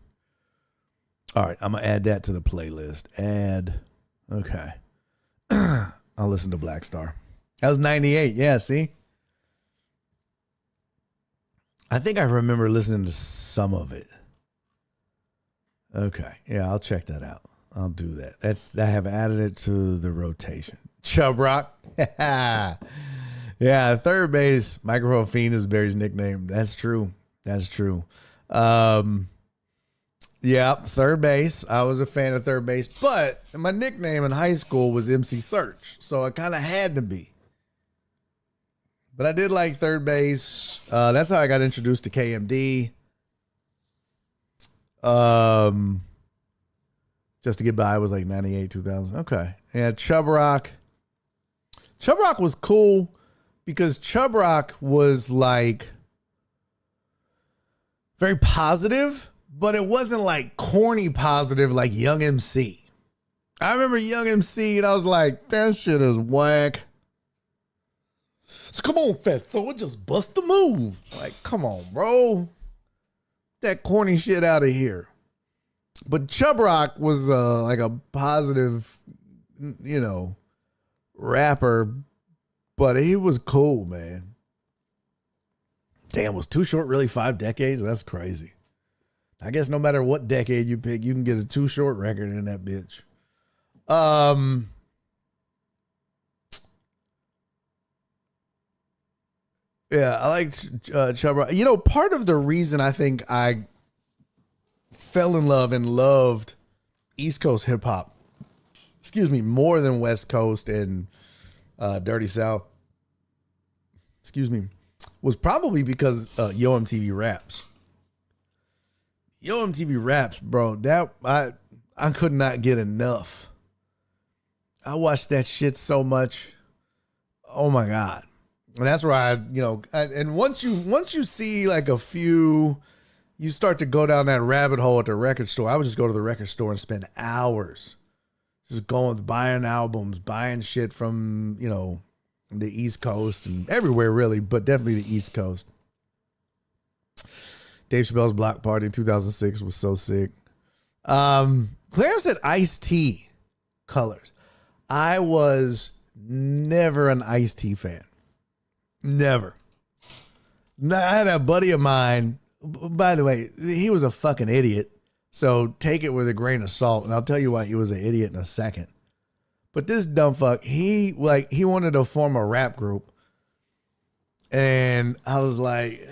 All right, I'm going to add that to the playlist. Add. Okay. I'll listen to Black Star. That was 98. Yeah, see? I think I remember listening to some of it. Okay. Yeah, I'll check that out. I'll do that. I have added it to the rotation. Chub Rock. Yeah, third base. Microphone Fiend is Barry's nickname. That's true. Yeah, third base. I was a fan of third base, but my nickname in high school was MC Search, so it kind of had to be. But I did like third base. That's how I got introduced to KMD. Just to Get By was like 98, 2000. Okay. Yeah, Chub Rock. Chub Rock was cool because Chub Rock was like very positive, but it wasn't like corny positive like Young MC. I remember Young MC and I was like, that shit is whack. So come on, Fat, so we just bust the move. Like, come on, bro. That corny shit out of here. But Chub Rock was like a positive, rapper, but he was cool, man. Damn, was Too Short really 5 decades? That's crazy. I guess no matter what decade you pick, you can get a Too Short record in that bitch. Yeah, I like Chub Rock. Part of the reason I think I fell in love and loved East Coast hip hop, more than West Coast and Dirty South, was probably because Yo MTV Raps. Yo MTV Raps, bro, that I could not get enough. I watched that shit so much. Oh my God. And that's where and once you see like a few, you start to go down that rabbit hole at the record store. I would just go to the record store and spend hours just buying albums, buying shit from, the East Coast and everywhere really, but definitely the East Coast. Dave Chappelle's Block Party in 2006 was so sick. Claire said Ice-T Colors. I was never an Ice-T fan. Never. I had a buddy of mine, by the way, he was a fucking idiot. So take it with a grain of salt, and I'll tell you why he was an idiot in a second. But this dumb fuck, he wanted to form a rap group. And I was like,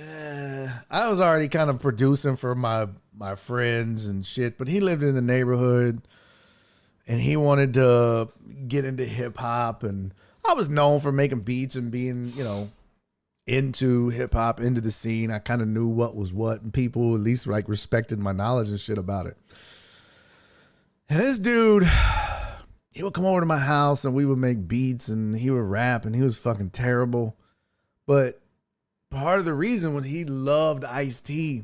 I was already kind of producing for my friends and shit, but he lived in the neighborhood and he wanted to get into hip hop, and I was known for making beats and being, into hip hop, into the scene. I kind of knew what was what, and people at least like respected my knowledge and shit about it. And this dude, he would come over to my house and we would make beats and he would rap, and he was fucking terrible. But part of the reason was he loved Ice-T.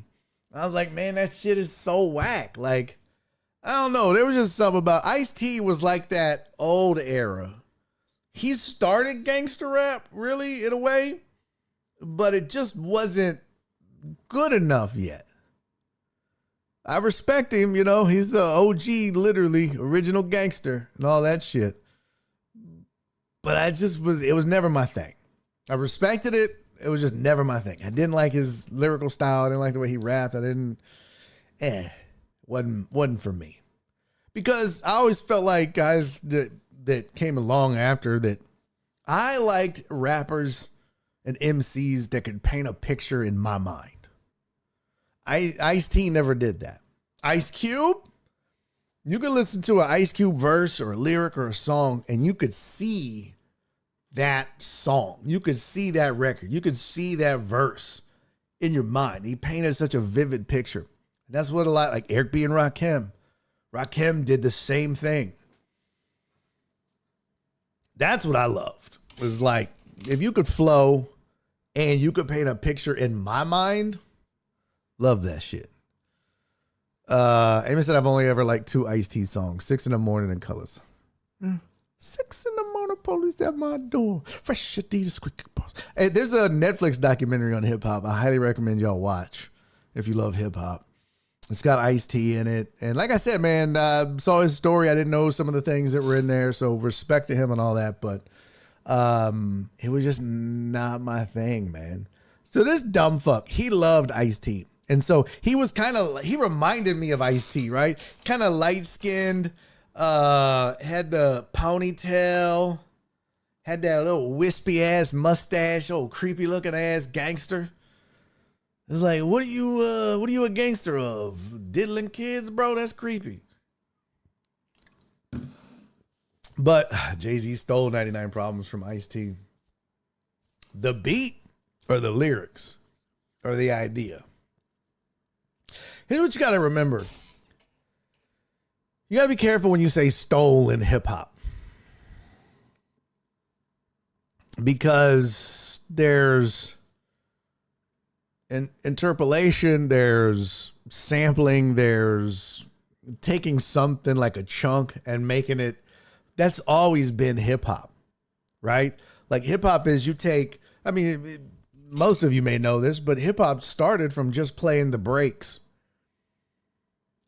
I was like, man, that shit is so whack. Like, I don't know. There was just something about Ice-T was like that old era. He started gangster rap, really, in a way, but it just wasn't good enough yet. I respect him, he's the OG, literally, original gangster and all that shit. But it was never my thing. I respected it. It was just never my thing. I didn't like his lyrical style. I didn't like the way he rapped. I didn't, wasn't for me. Because I always felt like guys that came along after that, I liked rappers and MCs that could paint a picture in my mind. Ice-T never did that. Ice Cube, you could listen to an Ice Cube verse or a lyric or a song, and you could see that song. You could see that record. You could see that verse in your mind. He painted such a vivid picture. And that's what a lot, like Eric B. and Rakim. Rakim did the same thing. That's what I loved. It was like, if you could flow and you could paint a picture in my mind, love that shit. Amy said I've only ever liked 2 Ice-T songs, 6 in the Morning and Colors. 6 in the morning, police at my door. Fresh Adidas, squeaky balls. Hey, there's a Netflix documentary on hip hop. I highly recommend y'all watch if you love hip hop. It's got Ice-T in it. And like I said, man, saw his story. I didn't know some of the things that were in there. So respect to him and all that. But it was just not my thing, man. So this dumb fuck, he loved Ice-T. And so he reminded me of Ice-T, right? Kind of light-skinned, had the ponytail, had that little wispy-ass mustache, old creepy-looking ass gangster. It's like, what are you a gangster of? Diddling kids, bro? That's creepy. But Jay-Z stole 99 Problems from Ice-T. The beat or the lyrics or the idea? Here's what you got to remember. You got to be careful when you say stole in hip hop. Because there's an interpolation, there's sampling, there's taking something like a chunk and making it. That's always been hip hop, right? Like hip hop is you take, I mean, most of you may know this, but hip hop started from just playing the breaks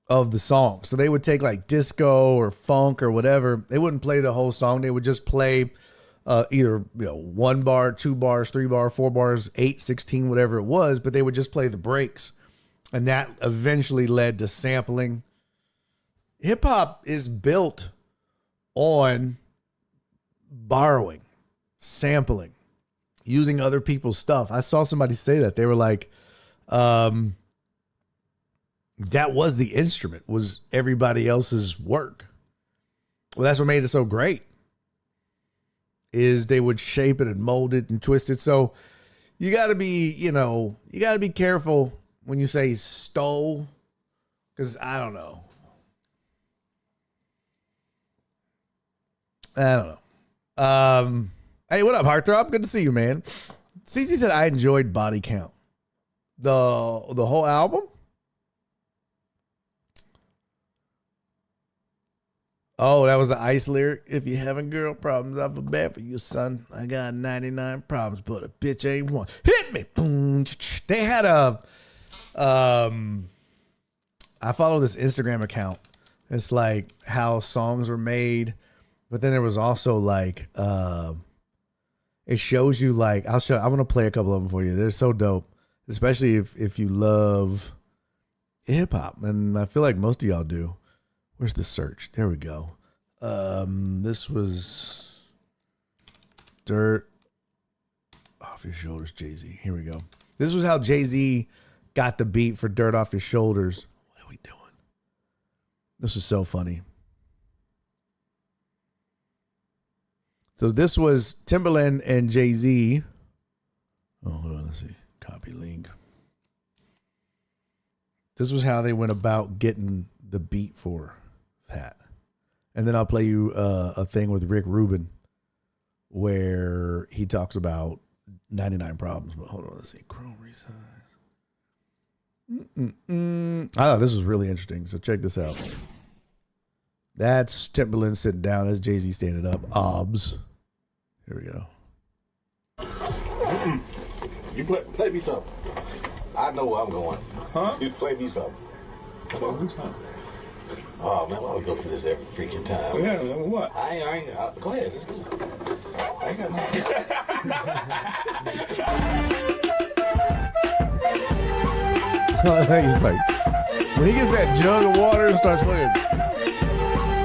of the song. So they would take like disco or funk or whatever. They wouldn't play the whole song. They would just play either 1 bar, 2 bars, 3 bar, 4 bars, 8, 16, whatever it was, but they would just play the breaks. And that eventually led to sampling. Hip hop is built on borrowing, sampling, using other people's stuff. I saw somebody say that. They were like, that was the instrument, was everybody else's work. Well, that's what made it so great, is they would shape it and mold it and twist it. So you got to be, you got to be careful when you say stole, because I don't know. Hey, what up, Heartthrob? Good to see you, man. CC said I enjoyed Body Count. The whole album? Oh, that was an Ice lyric. If you having girl problems, I feel bad for you, son. I got 99 problems, but a bitch ain't one. Hit me. Boom. They had I follow this Instagram account. It's like how songs were made, but then there was also like, it shows you like, I'm going to play a couple of them for you. They're so dope, especially if you love hip hop. And I feel like most of y'all do. Where's the search? There we go. This was Dirt Off Your Shoulders, Jay-Z. Here we go. This was how Jay-Z got the beat for Dirt Off Your Shoulders. What are we doing? This was so funny. So this was Timbaland and Jay-Z. Oh, hold on. Let's see. Copy link. This was how they went about getting the beat for that. And then I'll play you a thing with Rick Rubin where he talks about 99 Problems. But hold on, let's see. Chrome resize. I thought this was really interesting. So check this out. That's Timbaland sitting down. That's Jay-Z standing up. Obs. Here we go. You play me something. I know where I'm going. Huh? You play me something. Well, who's not? Oh man, why we go through this every freaking time? Yeah, what? I ain't go ahead, let's do it. I ain't got nothing. He's like, When he gets that jug of water and starts playing.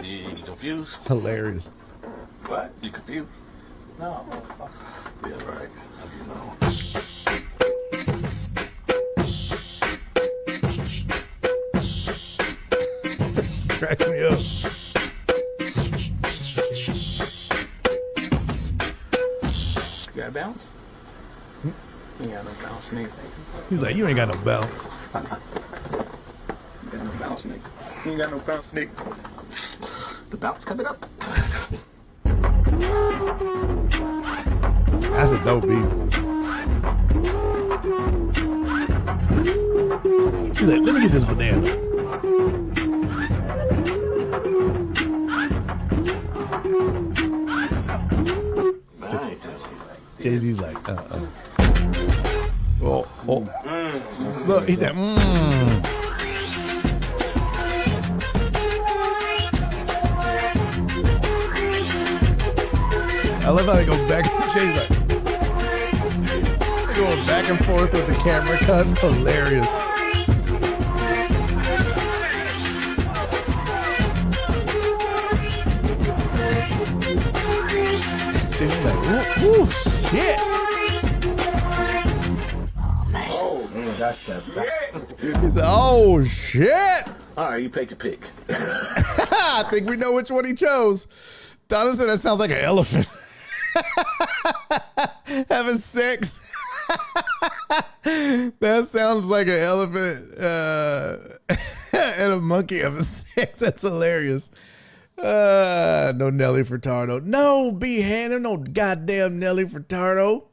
You confused? It's hilarious. What? You confused? No. Yeah, right. You know. It's cracking me up. You got a bounce? You ain't got no bounce, nigga. He's like, you ain't got no bounce. You got no bounce, nigga. You ain't got no bounce, nigga. The bounce coming up. That's a dope beat. He's like, let me get this banana. Jay-Z's like, Oh. Look, he said, I love how they go back. Jay's like, they're going back and forth with the camera cuts. Hilarious. Jay's like, woo, shit. That's that. He said, oh, shit. All right, you pick your pick. I think we know which one he chose. Donna said that sounds like an elephant. Having sex. That sounds like an elephant and a monkey having sex. That's hilarious. No Nelly Furtado. No, B. Hannah. No goddamn Nelly Furtado.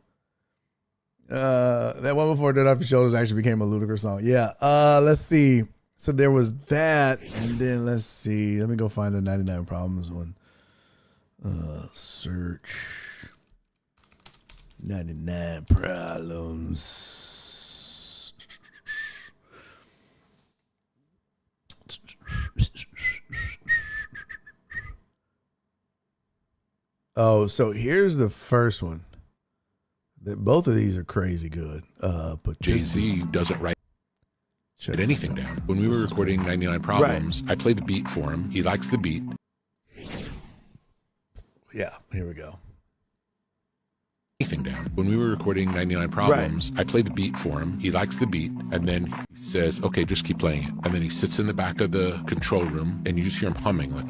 That one before Dead Off Your Shoulders actually became a Ludacris song. Yeah. Let's see. So there was that, and then let's see. Let me go find the 99 Problems one. Search 99 Problems. Oh, so here's the first one. Both of these are crazy good. But Jay-Z doesn't write anything down. When we were recording 99 Problems, I played the beat for him. He likes the beat. Yeah, here we go. Anything down. When we were recording 99 Problems, I played the beat for him. He likes the beat, and then he says, okay, just keep playing it. And then he sits in the back of the control room, and you just hear him humming, like,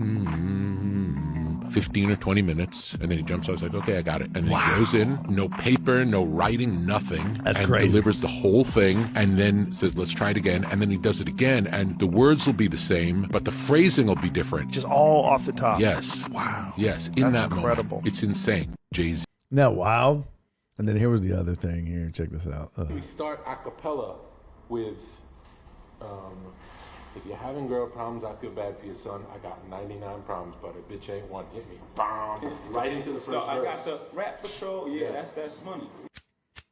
15 or 20 minutes, and then he jumps out. I was like, okay, I got it. And then he goes in, no paper, no writing, nothing. That's and crazy. Delivers the whole thing, and then says, let's try it again. And then he does it again, and the words will be the same, but the phrasing will be different. Just all off the top. Yes. Wow. Yes. In That's that incredible. moment. It's insane. Jay-Z. Isn't that wild? And then here was the other thing here. Check this out. We start a cappella with, if you're having girl problems, I feel bad for your son. I got 99 problems, but a bitch ain't one. Hit me. Bam. Right into the first verse. I got the rap patrol. Yeah, that's money.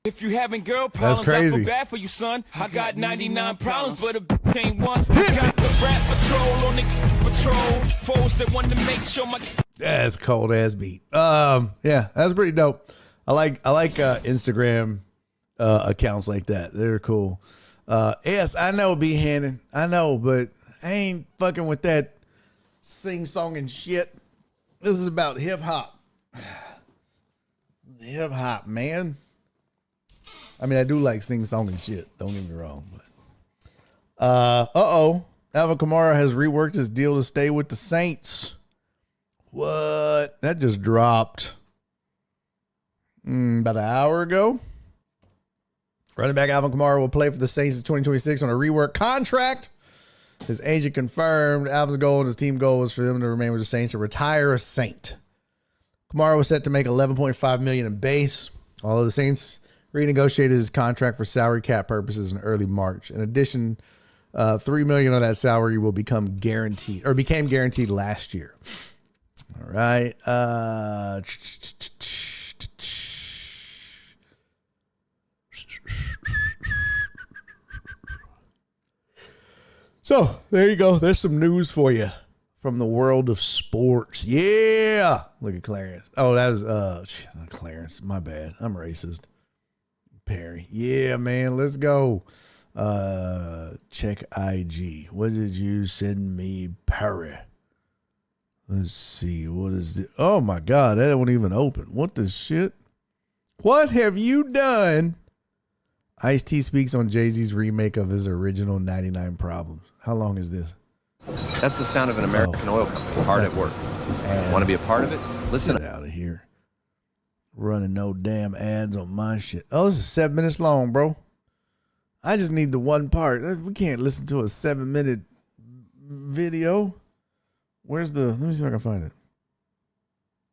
If you having girl problems, crazy. I feel bad for you, son. I got 99 problems, but a bitch ain't one. I got the rap patrol on the patrol. Foes that want to make sure my... That's a cold ass beat. Yeah, that's pretty dope. I like Instagram accounts like that. They're cool. Yes, I know, B. Hannon. I know, but I ain't fucking with that sing song and shit. This is about hip hop. Hip hop, man. I mean, I do like sing song and shit. Don't get me wrong, but Alvin Kamara has reworked his deal to stay with the Saints. What? That just dropped about an hour ago. Running back Alvin Kamara will play for the Saints in 2026 on a rework contract. His agent confirmed Alvin's goal and his team goal was for them to remain with the Saints and retire a Saint. Kamara was set to make $11.5 million in base. Although the Saints renegotiated his contract for salary cap purposes in early March. In addition, $3 million of that salary will become guaranteed or became guaranteed last year. All right. So there you go. There's some news for you from the world of sports. Yeah. Look at Clarence. Oh, that was not Clarence. My bad. I'm racist. Perry. Yeah, man. Let's go. Check IG. What did you send me, Perry? Let's see. What is it? Oh my God, that won't even open. What the shit? What have you done? Ice-T speaks on Jay-Z's remake of his original 99 Problems. How long is this? That's the sound of an American oil company hard at work. Want to be a part of it? Listen. Get out of here. Running no damn ads on my shit. Oh, this is 7 minutes long, bro. I just need the one part. We can't listen to a 7-minute video. Where's the? Let me see if I can find it.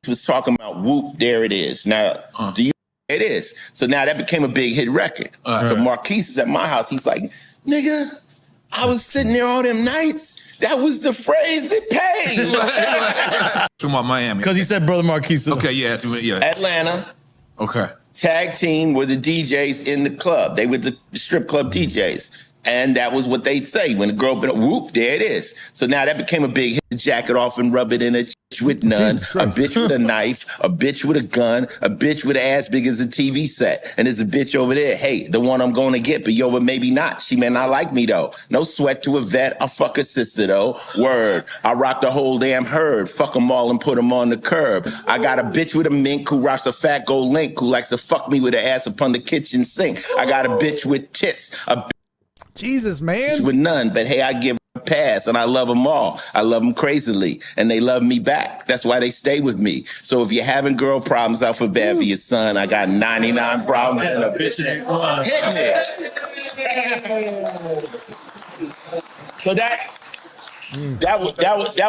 Was talking about Whoop, there it is. Now, do you? It is. So now that became a big hit record. So Marquise is at my house. He's like, nigga, I was sitting there all them nights. That was the phrase it paid. Talking about Miami. Because he said Brother Marquise. Okay, yeah. Atlanta. Okay. Tag team were the DJs in the club. They were the strip club DJs. And that was what they'd say when the girl been whoop, there it is. So now that became a big hit. Jacket off and rub it in a bitch with none, a bitch with a knife, a bitch with a gun, a bitch with an ass big as a TV set. And there's a bitch over there, hey, the one I'm going to get, but yo, but maybe not. She may not like me though. No sweat to a vet, I'll fuck her sister though. Word, I rock the whole damn herd, fuck them all and put them on the curb. I got a bitch with a mink who rocks a fat gold link, who likes to fuck me with her ass upon the kitchen sink. I got a bitch with tits, a Jesus, man. With none, but hey, I give a pass and I love them all. I love them crazily and they love me back. That's why they stay with me. So if you're having girl problems, I feel bad for your son. I got 99 problems and a bitch ain't one. Hitting it. So that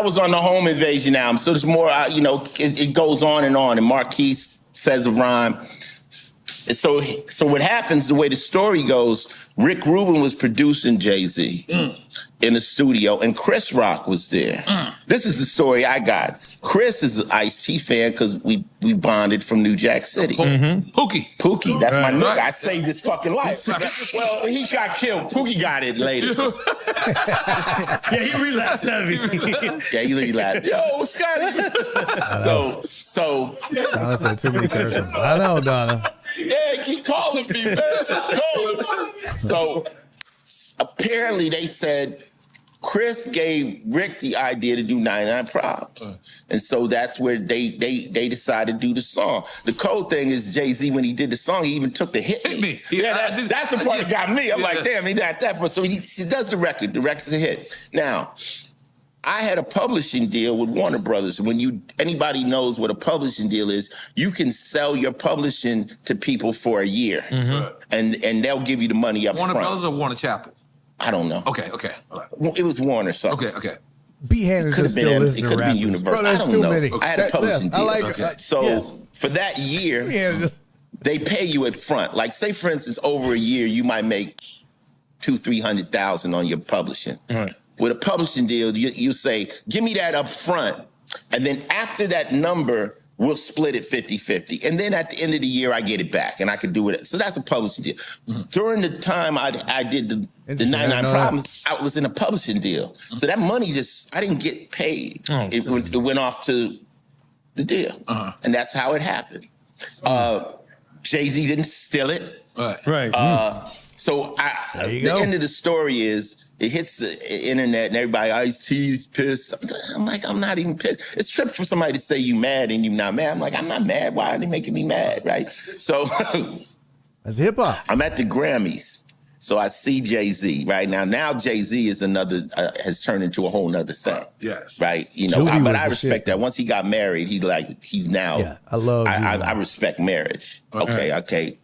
was on the Home Invasion album. So there's more, it goes on. And Marquise says a rhyme. So what happens, the way the story goes, Rick Rubin was producing Jay-Z in the studio, and Chris Rock was there. This is the story I got. Chris is an Ice-T fan because we bonded from New Jack City. Pookie, that's my nigga. I saved his fucking life. Well, he got killed. Pookie got it later. Yeah, he relapsed heavy. Yeah, he relapsed. Yo, Scotty. So. Donna said too many characters. I know, Donna. Yeah, keep calling me, man. So apparently they said Chris gave Rick the idea to do 99 Problems. And so that's where they decided to do the song. The cold thing is Jay-Z, when he did the song, he even took the hit me. Yeah, that's the part that got me. I'm like, damn, he got that. So he does the record. The record's a hit. Now, I had a publishing deal with Warner Brothers. When anybody knows what a publishing deal is, you can sell your publishing to people for a year, and they'll give you the money up front. Warner Brothers or Warner Chappell? I don't know. Okay. All right. It was Warner something. Okay. B-Hand is just still listening. It could have been Universal. Bro, I don't too know. many. I had a publishing deal. So for that year, they pay you up front. Like, say for instance, over a year, you might make $200,000-300,000 on your publishing. With a publishing deal, you say, give me that up front. And then after that number, we'll split it 50-50. And then at the end of the year, I get it back and I can do it. So that's a publishing deal. During the time I did the 99 Problems, I was in a publishing deal. So that money I didn't get paid. It went off to the deal. And that's how it happened. Jay-Z didn't steal it. Right. So the end of the story is, it hits the internet and everybody, Ice-T's pissed. I'm like, I'm not even pissed. It's a trip for somebody to say you mad and you not mad. I'm like, I'm not mad. Why are they making me mad, right? So that's hip-hop. I'm at the Grammys. So I see Jay-Z right now. Jay-Z is has turned into a whole nother thing. Yes. Right. But I respect that. Once he got married, he's now. Yeah, I love. I respect marriage. Okay. I can't.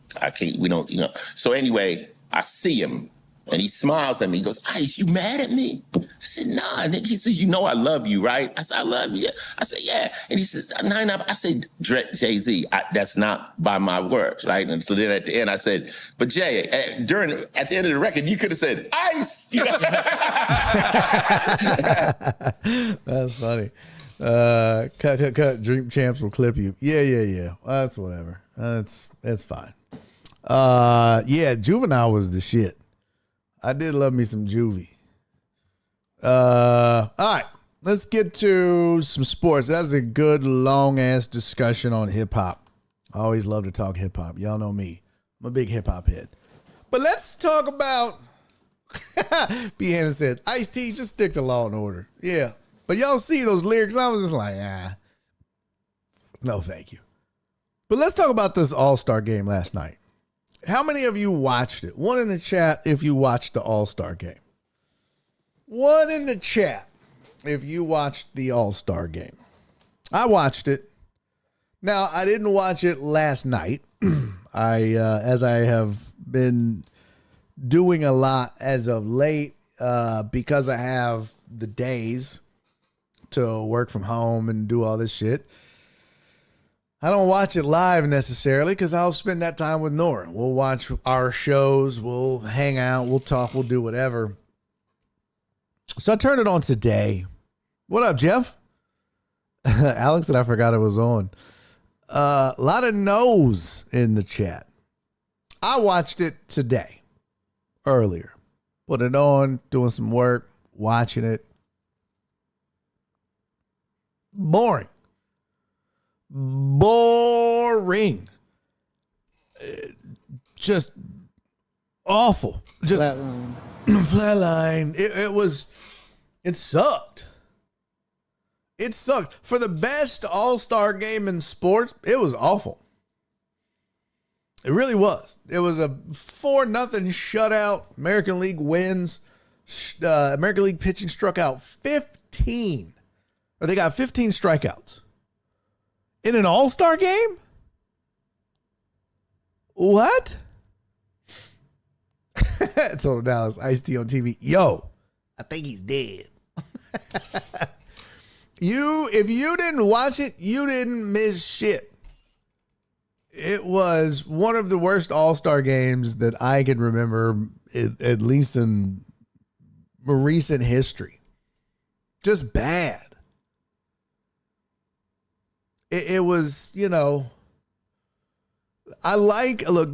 We don't. So anyway, I see him. And he smiles at me. He goes, Ice, you mad at me? I said, nah, nigga. He says, I love you, right? I said, I love you. I said, yeah. And he said, 99. I said, Jay-Z, that's not by my words, right? And so then at the end, I said, but Jay, at the end of the record, you could have said, Ice. That's funny. Cut. Dream Champs will clip you. Yeah. That's whatever. That's fine. Juvenile was the shit. I did love me some Juvie. All right, let's get to some sports. That's a good long-ass discussion on hip-hop. I always love to talk hip-hop. Y'all know me. I'm a big hip-hop head. But let's talk about B. Hannon said, Ice-T, just stick to Law and Order. Yeah. But y'all see those lyrics, I was just like, no, thank you. But let's talk about this All-Star game last night. How many of you watched it? One in the chat if you watched the All-Star game. One in the chat if you watched the All-Star game. I watched it. Now, I didn't watch it last night. As I have been doing a lot as of late, because I have the days to work from home and do all this shit. I don't watch it live necessarily because I'll spend that time with Nora. We'll watch our shows. We'll hang out. We'll talk. We'll do whatever. So I turned it on today. What up, Jeff? Alex said I forgot it was on. A lot of no's in the chat. I watched it today, earlier. Put it on, doing some work, watching it. Boring. Just awful. Just flatline. It sucked. It sucked. For the best All-Star game in sports, it was awful. It really was. It was a 4-0 shutout. American League wins. American League pitching struck out 15. Or they got 15 strikeouts. In an All-Star game? What? Total Dallas, Ice-T on TV. Yo, I think he's dead. If you didn't watch it, you didn't miss shit. It was one of the worst All-Star games that I can remember, at least in recent history. Just bad. It was, look,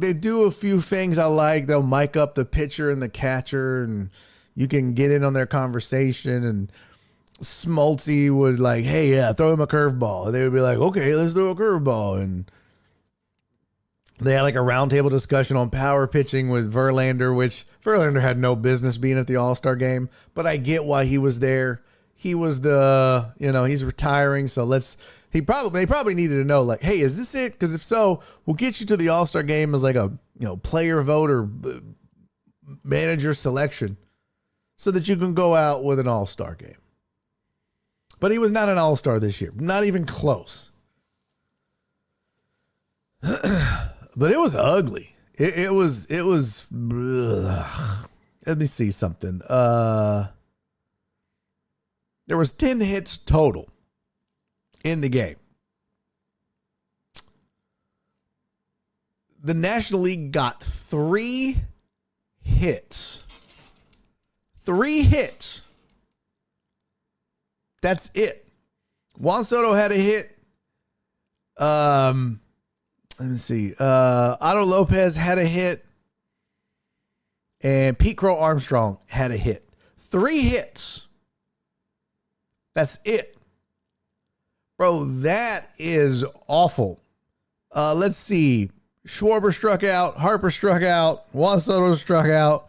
they do a few things I like. They'll mic up the pitcher and the catcher, and you can get in on their conversation. And Smoltzy would throw him a curveball. And they would be like, okay, let's do a curveball. And they had a roundtable discussion on power pitching with Verlander, which Verlander had no business being at the All-Star game, but I get why he was there. He was he's retiring. So they probably needed to know, hey, is this it? Because if so, we'll get you to the All-Star game as a player vote or manager selection so that you can go out with an All-Star game. But he was not an All-Star this year. Not even close. But it was ugly. It was ugh. Let me see something. There was 10 hits total in the game. The National League got 3 hits. 3 hits. That's it. Juan Soto had a hit. Let me see. Otto Lopez had a hit. And Pete Crow Armstrong had a hit. 3 hits. That's it. Bro, that is awful. Let's see. Schwarber struck out. Harper struck out. Juan Soto struck out.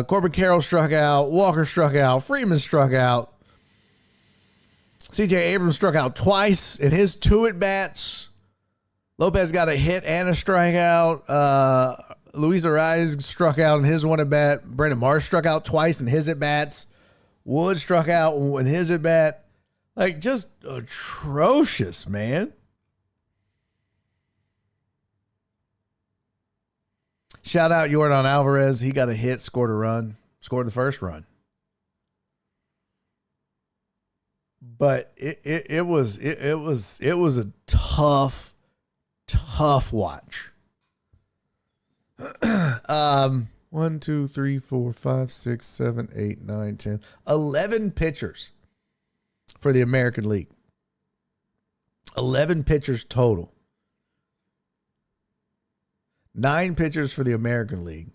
Corbin Carroll struck out. Walker struck out. Freeman struck out. C.J. Abrams struck out twice in his 2 at-bats. Lopez got a hit and a strikeout. Luis Ariz struck out in his 1 at-bat. Brandon Marsh struck out twice in his at-bats. Wood struck out in his at-bat. Just atrocious, man. Shout out Yordan Alvarez. He got a hit, scored a run, scored the first run. But it was a tough watch. 1, 2, 3, 4, 5, 6, 7, 8, 9, 10, 11 pitchers for the American League. 11 pitchers total. 9 pitchers for the American League.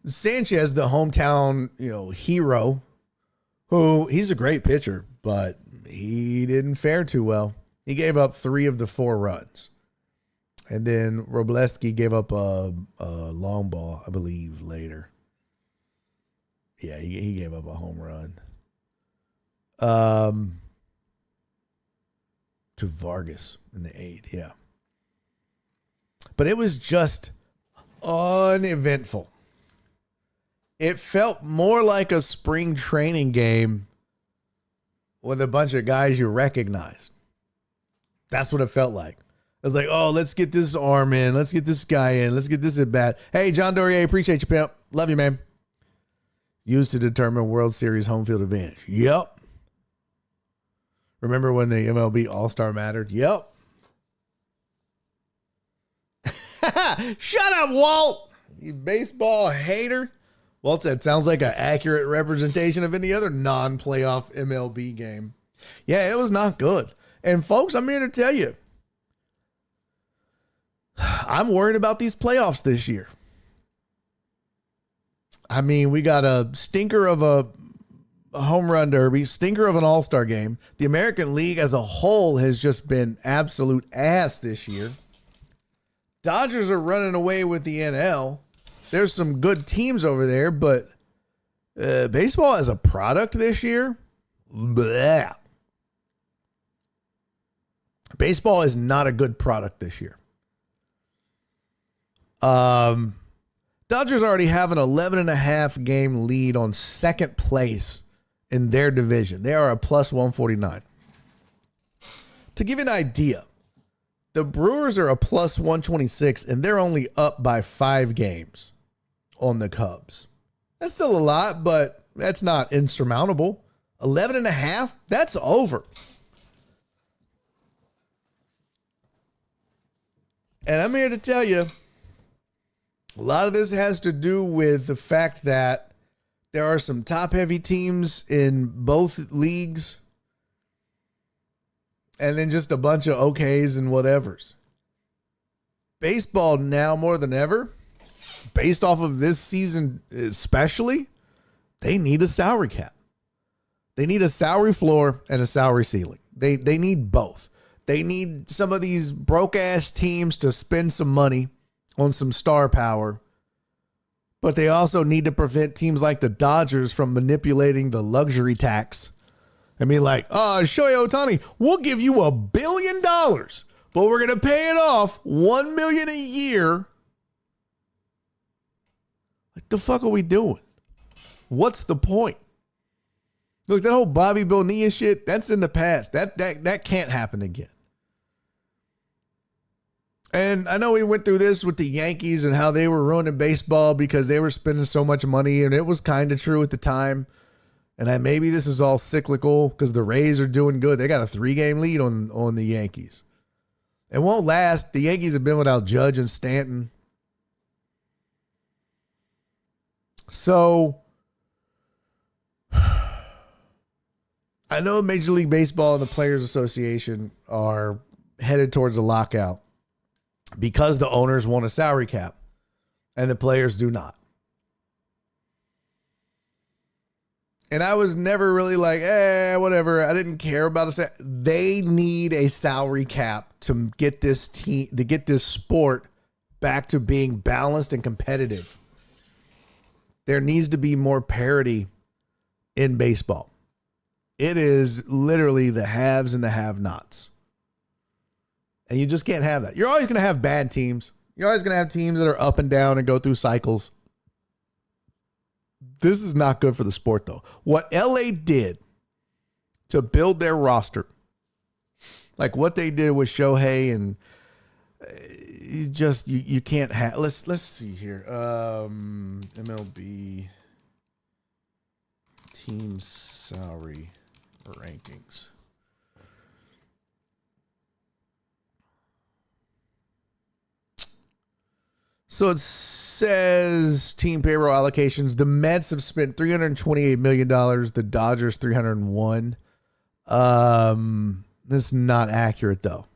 Sanchez, the hometown, hero, who he's a great pitcher, but he didn't fare too well. He gave up 3 of the 4 runs. And then Robleski gave up a long ball, I believe, later. Yeah, he gave up a home run. To Vargas in the 8th, yeah. But it was just uneventful. It felt more like a spring training game with a bunch of guys you recognized. That's what it felt like. It was like, oh, let's get this arm in. Let's get this guy in. Let's get this at bat. Hey, John Dorier, appreciate you, pimp. Love you, man. Used to determine World Series home field advantage. Yep. Remember when the MLB All-Star mattered? Yep. Shut up, Walt. You baseball hater. Walt said, sounds like an accurate representation of any other non-playoff MLB game. Yeah, it was not good. And folks, I'm here to tell you, I'm worried about these playoffs this year. I mean, we got a stinker of a home run derby, stinker of an all-star game. The American League as a whole has just been absolute ass this year. Dodgers are running away with the NL. There's some good teams over there, but baseball as a product this year, bleh. Baseball is not a good product this year. Dodgers already have an 11.5 game lead on second place in their division. They are a plus 149. To give you an idea, the Brewers are a plus 126, and they're only up by 5 games on the Cubs. That's still a lot, but that's not insurmountable. 11.5, that's over. And I'm here to tell you, a lot of this has to do with the fact that there are some top-heavy teams in both leagues, and then just a bunch of okays and whatevers. Baseball now more than ever, based off of this season especially, they need a salary cap. They need a salary floor and a salary ceiling. They need both. They need some of these broke-ass teams to spend some money on some star power, but they also need to prevent teams like the Dodgers from manipulating the luxury tax. I mean, like, Shohei Ohtani, we'll give you $1 billion, but we're going to pay it off $1 million a year. What the fuck are we doing? What's the point? Look, that whole Bobby Bonilla shit, that's in the past. That can't happen again. And I know we went through this with the Yankees and how they were ruining baseball because they were spending so much money, and it was kind of true at the time. And maybe this is all cyclical because the Rays are doing good. They got a 3-game lead on the Yankees. It won't last. The Yankees have been without Judge and Stanton. So I know Major League Baseball and the Players Association are headed towards a lockout because the owners want a salary cap and the players do not. And I was never really like, whatever. I didn't care about it. They need a salary cap to get this team, to get this sport back to being balanced and competitive. There needs to be more parity in baseball. It is literally the haves and the have-nots. And you just can't have that. You're always going to have bad teams. You're always going to have teams that are up and down and go through cycles. This is not good for the sport, though. What LA did to build their roster, like what they did with Shohei, and you can't have. Let's see here. MLB team salary rankings. So it says team payroll allocations. The Mets have spent $328 million. The Dodgers, $301 million. This is not accurate, though.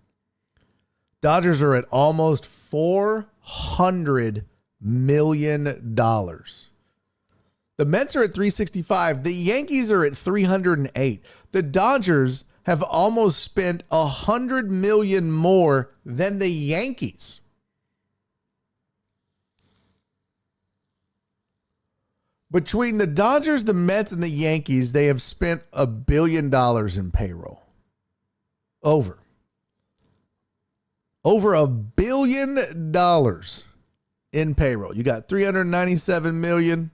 Dodgers are at almost $400 million. The Mets are at $365 million. The Yankees are at $308 million. The Dodgers have almost spent $100 million more than the Yankees. Between the Dodgers, the Mets, and the Yankees, they have spent $1 billion in payroll. Over $1 billion in payroll. You got $397 million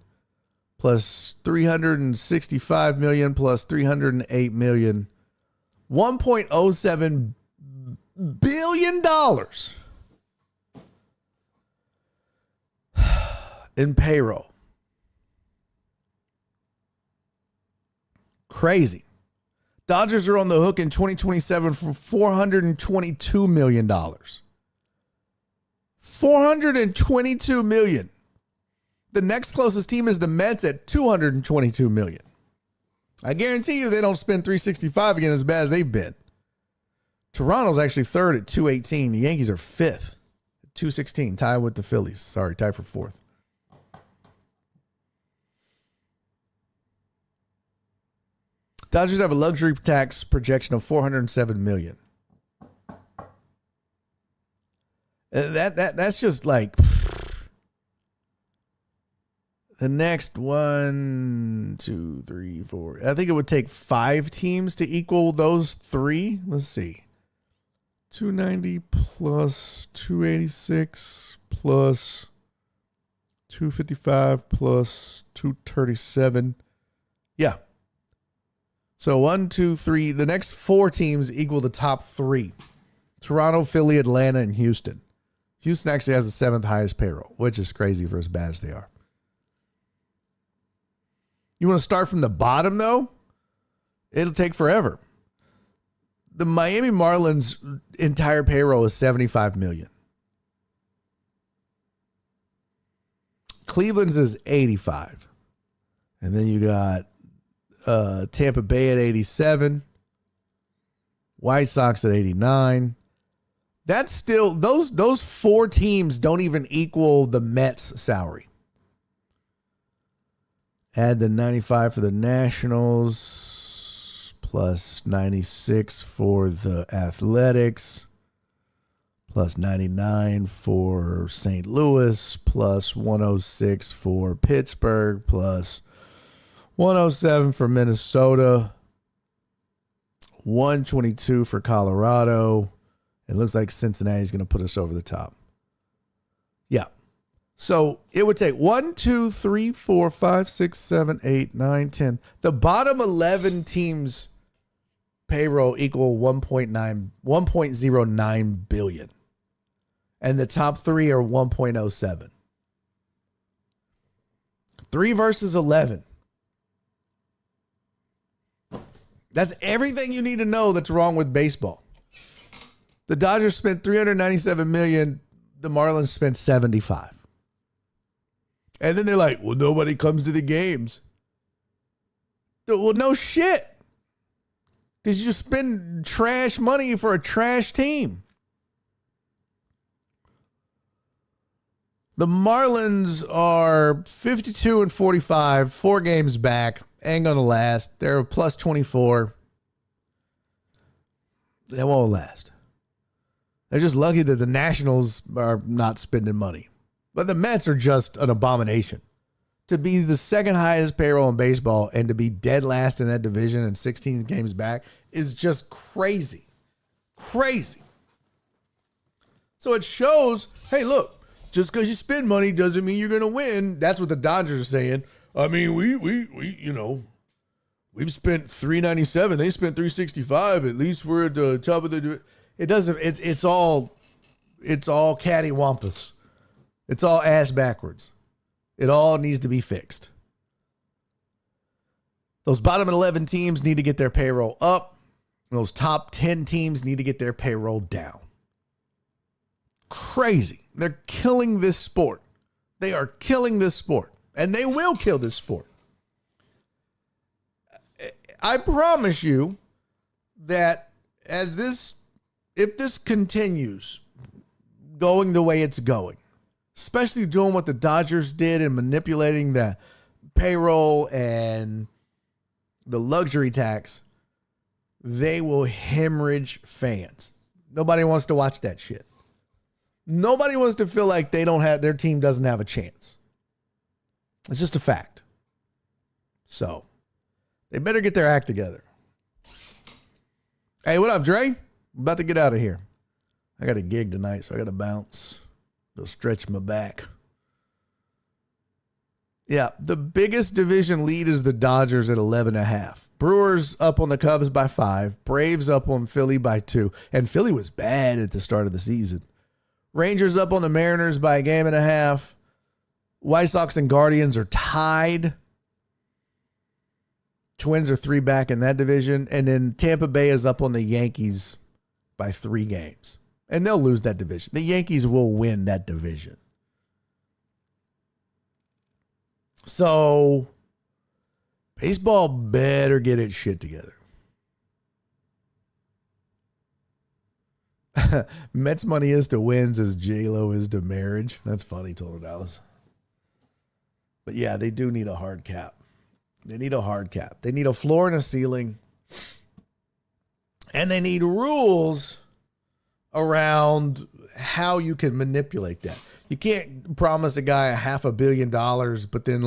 plus $365 million plus $308 million. $1.07 billion in payroll. Crazy. Dodgers are on the hook in 2027 for $422 million. $422 million. The next closest team is the Mets at $222 million. I guarantee you they don't spend $365 again as bad as they've been. Toronto's actually third at $218. The Yankees are fifth at $216, tied with the Phillies. Sorry, tied for fourth. Dodgers have a luxury tax projection of $407 million. That's just like the next 1, 2, 3, 4. I think it would take 5 teams to equal those 3. Let's see. 290 plus 286 plus 255 plus 237. Yeah. So 1, 2, 3. The next 4 teams equal the top 3. Toronto, Philly, Atlanta, and Houston. Houston actually has the 7th highest payroll, which is crazy for as bad as they are. You want to start from the bottom, though? It'll take forever. The Miami Marlins' entire payroll is $75 million. Cleveland's is $85. And then you got Tampa Bay at $87. White Sox at $89. That's still, those 4 teams don't even equal the Mets' salary. Add the 95 for the Nationals, plus 96 for the Athletics, plus 99 for St. Louis, plus 106 for Pittsburgh, plus 107 for Minnesota, 122 for Colorado. It looks like Cincinnati's going to put us over the top. Yeah. So it would take 1, 2, 3, 4, 5, 6, 7, 8, 9, 10. The bottom 11 teams' payroll equal $1.09 billion. And the top 3 are 1.07. 3 versus 11. That's everything you need to know that's wrong with baseball. The Dodgers spent $397 million. The Marlins spent $75. And then they're like, well, nobody comes to the games. Well, no shit. Because you spend trash money for a trash team. The Marlins are 52-45, 4 games back. Ain't going to last. They're a plus 24. They won't last. They're just lucky that the Nationals are not spending money. But the Mets are just an abomination. To be the 2nd highest payroll in baseball and to be dead last in that division and 16 games back is just crazy. Crazy. So it shows, hey, look, just because you spend money doesn't mean you're going to win. That's what the Dodgers are saying. I mean, we we've spent $397. They spent $365. At least we're at the top of the. It doesn't. It's all cattywampus. It's all ass backwards. It all needs to be fixed. Those bottom 11 teams need to get their payroll up. Those top 10 teams need to get their payroll down. Crazy. They're killing this sport. They are killing this sport. And they will kill this sport. I promise you that if this continues going the way it's going, especially doing what the Dodgers did and manipulating the payroll and the luxury tax, they will hemorrhage fans. Nobody wants to watch that shit. Nobody wants to feel like their team doesn't have a chance. It's just a fact. So they better get their act together. Hey, what up, Dre? I'm about to get out of here. I got a gig tonight, so I got to bounce. Go stretch my back. Yeah, the biggest division lead is the Dodgers at 11.5. Brewers up on the Cubs by 5. Braves up on Philly by 2. And Philly was bad at the start of the season. Rangers up on the Mariners by 1.5 games. White Sox and Guardians are tied. Twins are 3 back in that division. And then Tampa Bay is up on the Yankees by 3 games. And they'll lose that division. The Yankees will win that division. So, baseball better get its shit together. Mets money is to wins as J-Lo is to marriage. That's funny, Total Dallas. But yeah, they do need a hard cap. They need a hard cap. They need a floor and a ceiling. And they need rules around how you can manipulate that. You can't promise a guy $500 million, but then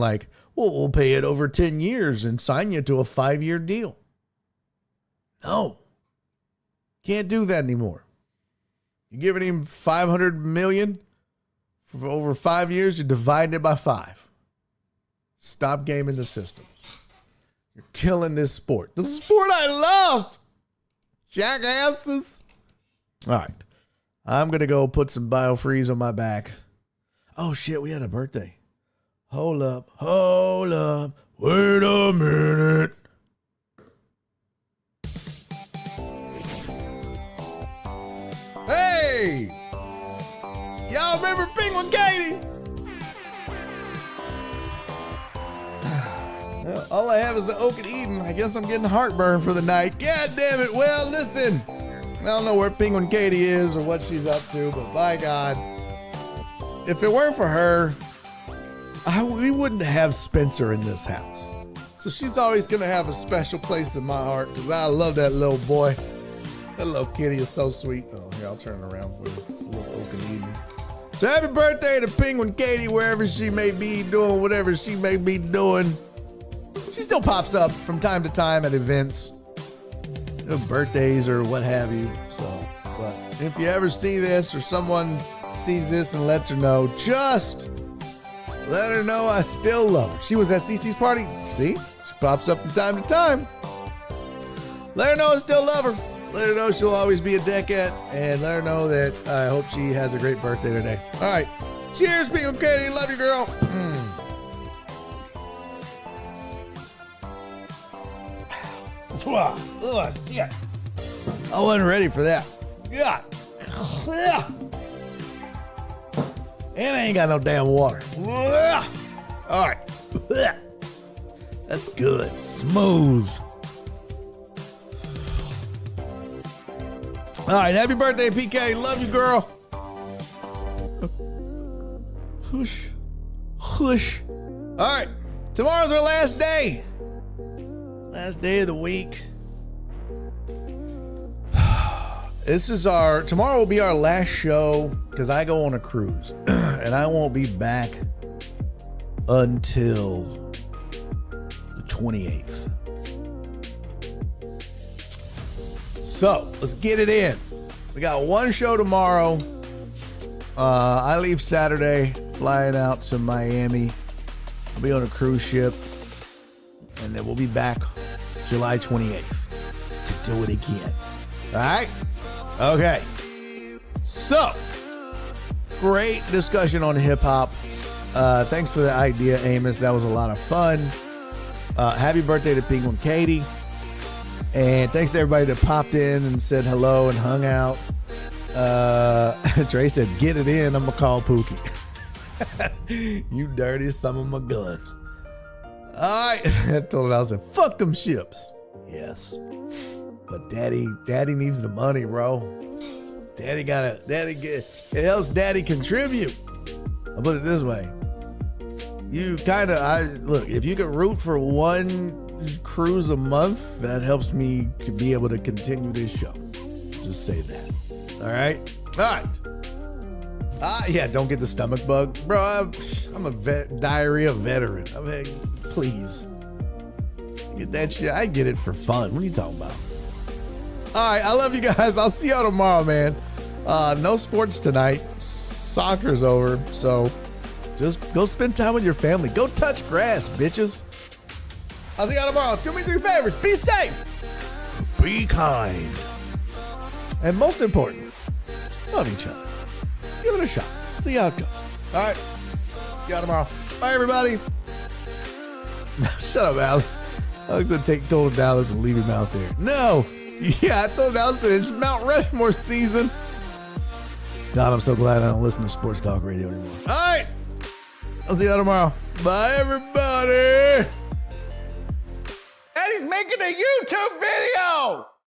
we'll pay it over 10 years and sign you to a 5-year deal. No. Can't do that anymore. You're giving him $500 million for over 5 years, you're dividing it by 5. Stop gaming the system. You're killing this sport. The sport I love. Jackasses. All right. I'm going to go put some BioFreeze on my back. Oh, shit, we had a birthday. Hold up. Wait a minute. Hey! Y'all remember Penguin Katie? Well, all I have is the Oak and Eden. I guess I'm getting heartburn for the night. God damn it. Well, listen. I don't know where Penguin Katie is or what she's up to, but by God, if it weren't for her, we wouldn't have Spencer in this house. So she's always going to have a special place in my heart because I love that little boy. That little kitty is so sweet. Oh, here, I'll turn it around for you. It's a little Oak and Eden. So happy birthday to Penguin Katie, wherever she may be doing whatever she may be doing. She still pops up from time to time at events, birthdays or what have you. So, but if you ever see this or someone sees this and lets her know, just let her know I still love her. She was at Cece's party. See? She pops up from time to time. Let her know I still love her. Let her know she'll always be a decade, and let her know that I hope she has a great birthday today. All right. Cheers, Penguin Katie. Love you, girl. Oh, shit. I wasn't ready for that. Yeah. And I ain't got no damn water. All right. That's good. Smooth. All right. Happy birthday, PK. Love you, girl. Hush. Hush. All right. Tomorrow's our last day. Last day of the week. Tomorrow will be our last show because I go on a cruise and I won't be back until the 28th. So let's get it in. We got one show tomorrow. I leave Saturday, flying out to Miami. I'll be on a cruise ship. And then we'll be back July 28th to do it again. All right? Okay. So, great discussion on hip hop. Thanks for the idea, Amos. That was a lot of fun. Happy birthday to Penguin Katie. And thanks to everybody that popped in and said hello and hung out. Trey said, get it in. I'm going to call Pookie. You dirty son of a gun. All right. I told him, I said, fuck them ships. Yes. But daddy needs the money, bro. It helps daddy contribute. I'll put it this way. Look, if you could root for one cruise a month, that helps me to be able to continue this show. Just say that. All right? All right. Yeah, don't get the stomach bug. Bro, I'm a diarrhea veteran. Please. Get that shit. I get it for fun. What are you talking about? All right, I love you guys. I'll see y'all tomorrow, man. No sports tonight. Soccer's over, so just go spend time with your family. Go touch grass, bitches. I'll see y'all tomorrow. Do me 3 favors. Be safe. Be kind. And most important, love each other. Give it a shot. See how it goes. All right. See y'all tomorrow. Bye, everybody. Shut up, Alex. Alex said told Dallas and leave him out there. No. Yeah, I told Alex that it's Mount Rushmore season. God, I'm so glad I don't listen to sports talk radio anymore. All right. I'll see y'all tomorrow. Bye, everybody. And he's making a YouTube video.